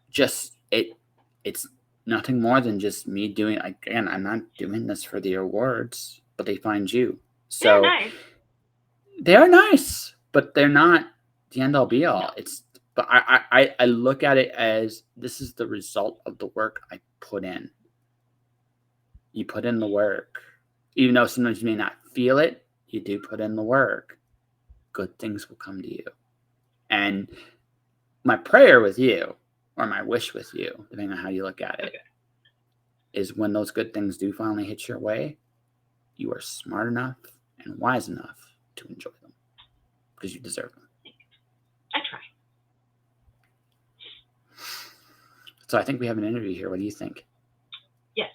Just it's nothing more than just me doing. Again, I'm not doing this for the awards, but they find you. So they are nice, but they're not the end all be all. No. But I look at it as this is the result of the work I put in. You put in the work, even though sometimes you may not feel it. You do put in the work. Good things will come to you, and my prayer with you, or my wish with you, depending on how you look at it, is when those good things do finally hit your way, you are smart enough and wise enough to enjoy them because you deserve them. I try. So I think we have an interview here. What do you think? Yes.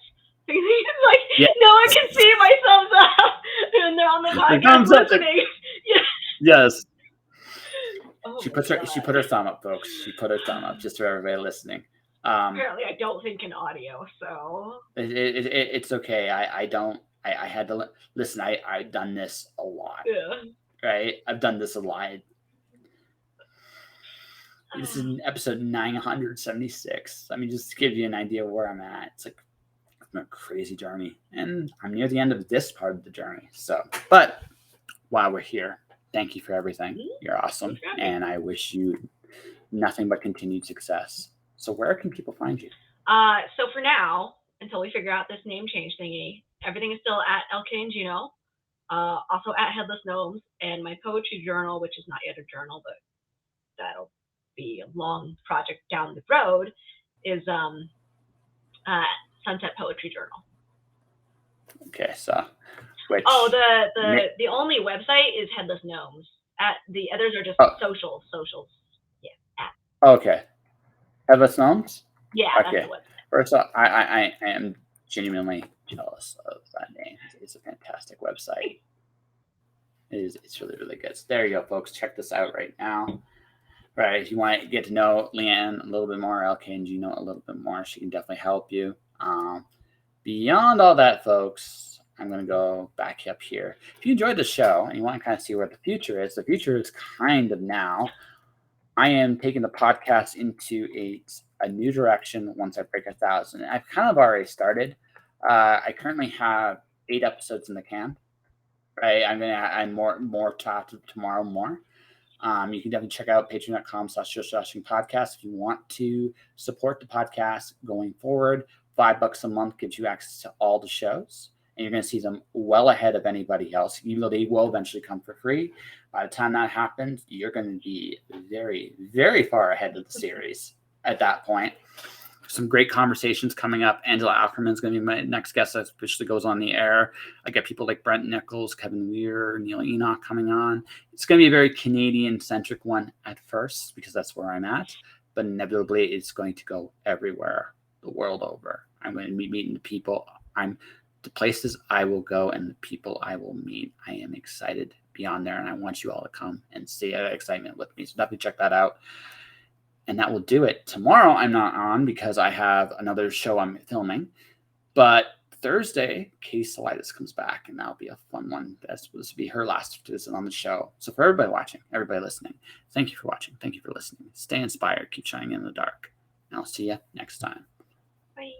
No one can see my thumbs up, and they're on the podcast listening. Yes. She put her thumb up, folks. She put her thumb up just for everybody listening. Apparently, I don't think in audio, so it's okay. I had to listen. I've done this a lot. Yeah. Right. I've done this a lot. This is episode 976. I mean, just to give you an idea of where I'm at. It's like a crazy journey, and I'm near the end of this part of the journey. So, but while we're here, thank you for everything. You're awesome. And I wish you nothing but continued success. So where can people find you? So for now, until we figure out this name change thingy, everything is still at LK Ingino, also at Headless Gnomes, and my poetry journal, which is not yet a journal, but that'll be a long project down the road, is Sunset Poetry Journal. Okay, so the only website is Headless Gnomes. The others are just socials. Yeah. Okay. Headless Gnomes? Yeah, okay. That's the website. First off, I am genuinely jealous of that name. It's a fantastic website. It's really, really good. So there you go, folks. Check this out right now. Right, if you want to get to know Leanne a little bit more, LK and Gino a little bit more, she can definitely help you. Beyond all that, folks, I'm going to go back up here. If you enjoyed the show and you want to kind of see where the future is kind of now. I am taking the podcast into a new direction once I break 1,000. I've kind of already started. I currently have 8 episodes in the can. Right, I'm going to add more tomorrow more. You can definitely check out patreon.com/podcast if you want to support the podcast going forward. $5 a month gives you access to all the shows, and you're going to see them well ahead of anybody else. Even though they will eventually come for free. By the time that happens, you're going to be very, very far ahead of the series at that point. some great conversations coming up. Angela Ackerman is going to be my next guest that officially goes on the air. I get people like Brent Nichols, Kevin Weir, Neil Enoch coming on. It's going to be a very Canadian-centric one at first because that's where I'm at. But inevitably, it's going to go everywhere, the world over. I'm going to be meeting the people. The places I will go and the people I will meet. I am excited to be on there, and I want you all to come and see that excitement with me. So definitely check that out. And that will do it. Tomorrow I'm not on because I have another show I'm filming. But Thursday, Katie Salidas comes back, and that'll be a fun one. This will be her last visit on the show. So for everybody watching, everybody listening, thank you for watching. Thank you for listening. Stay inspired. Keep shining in the dark. And I'll see you next time. Bye.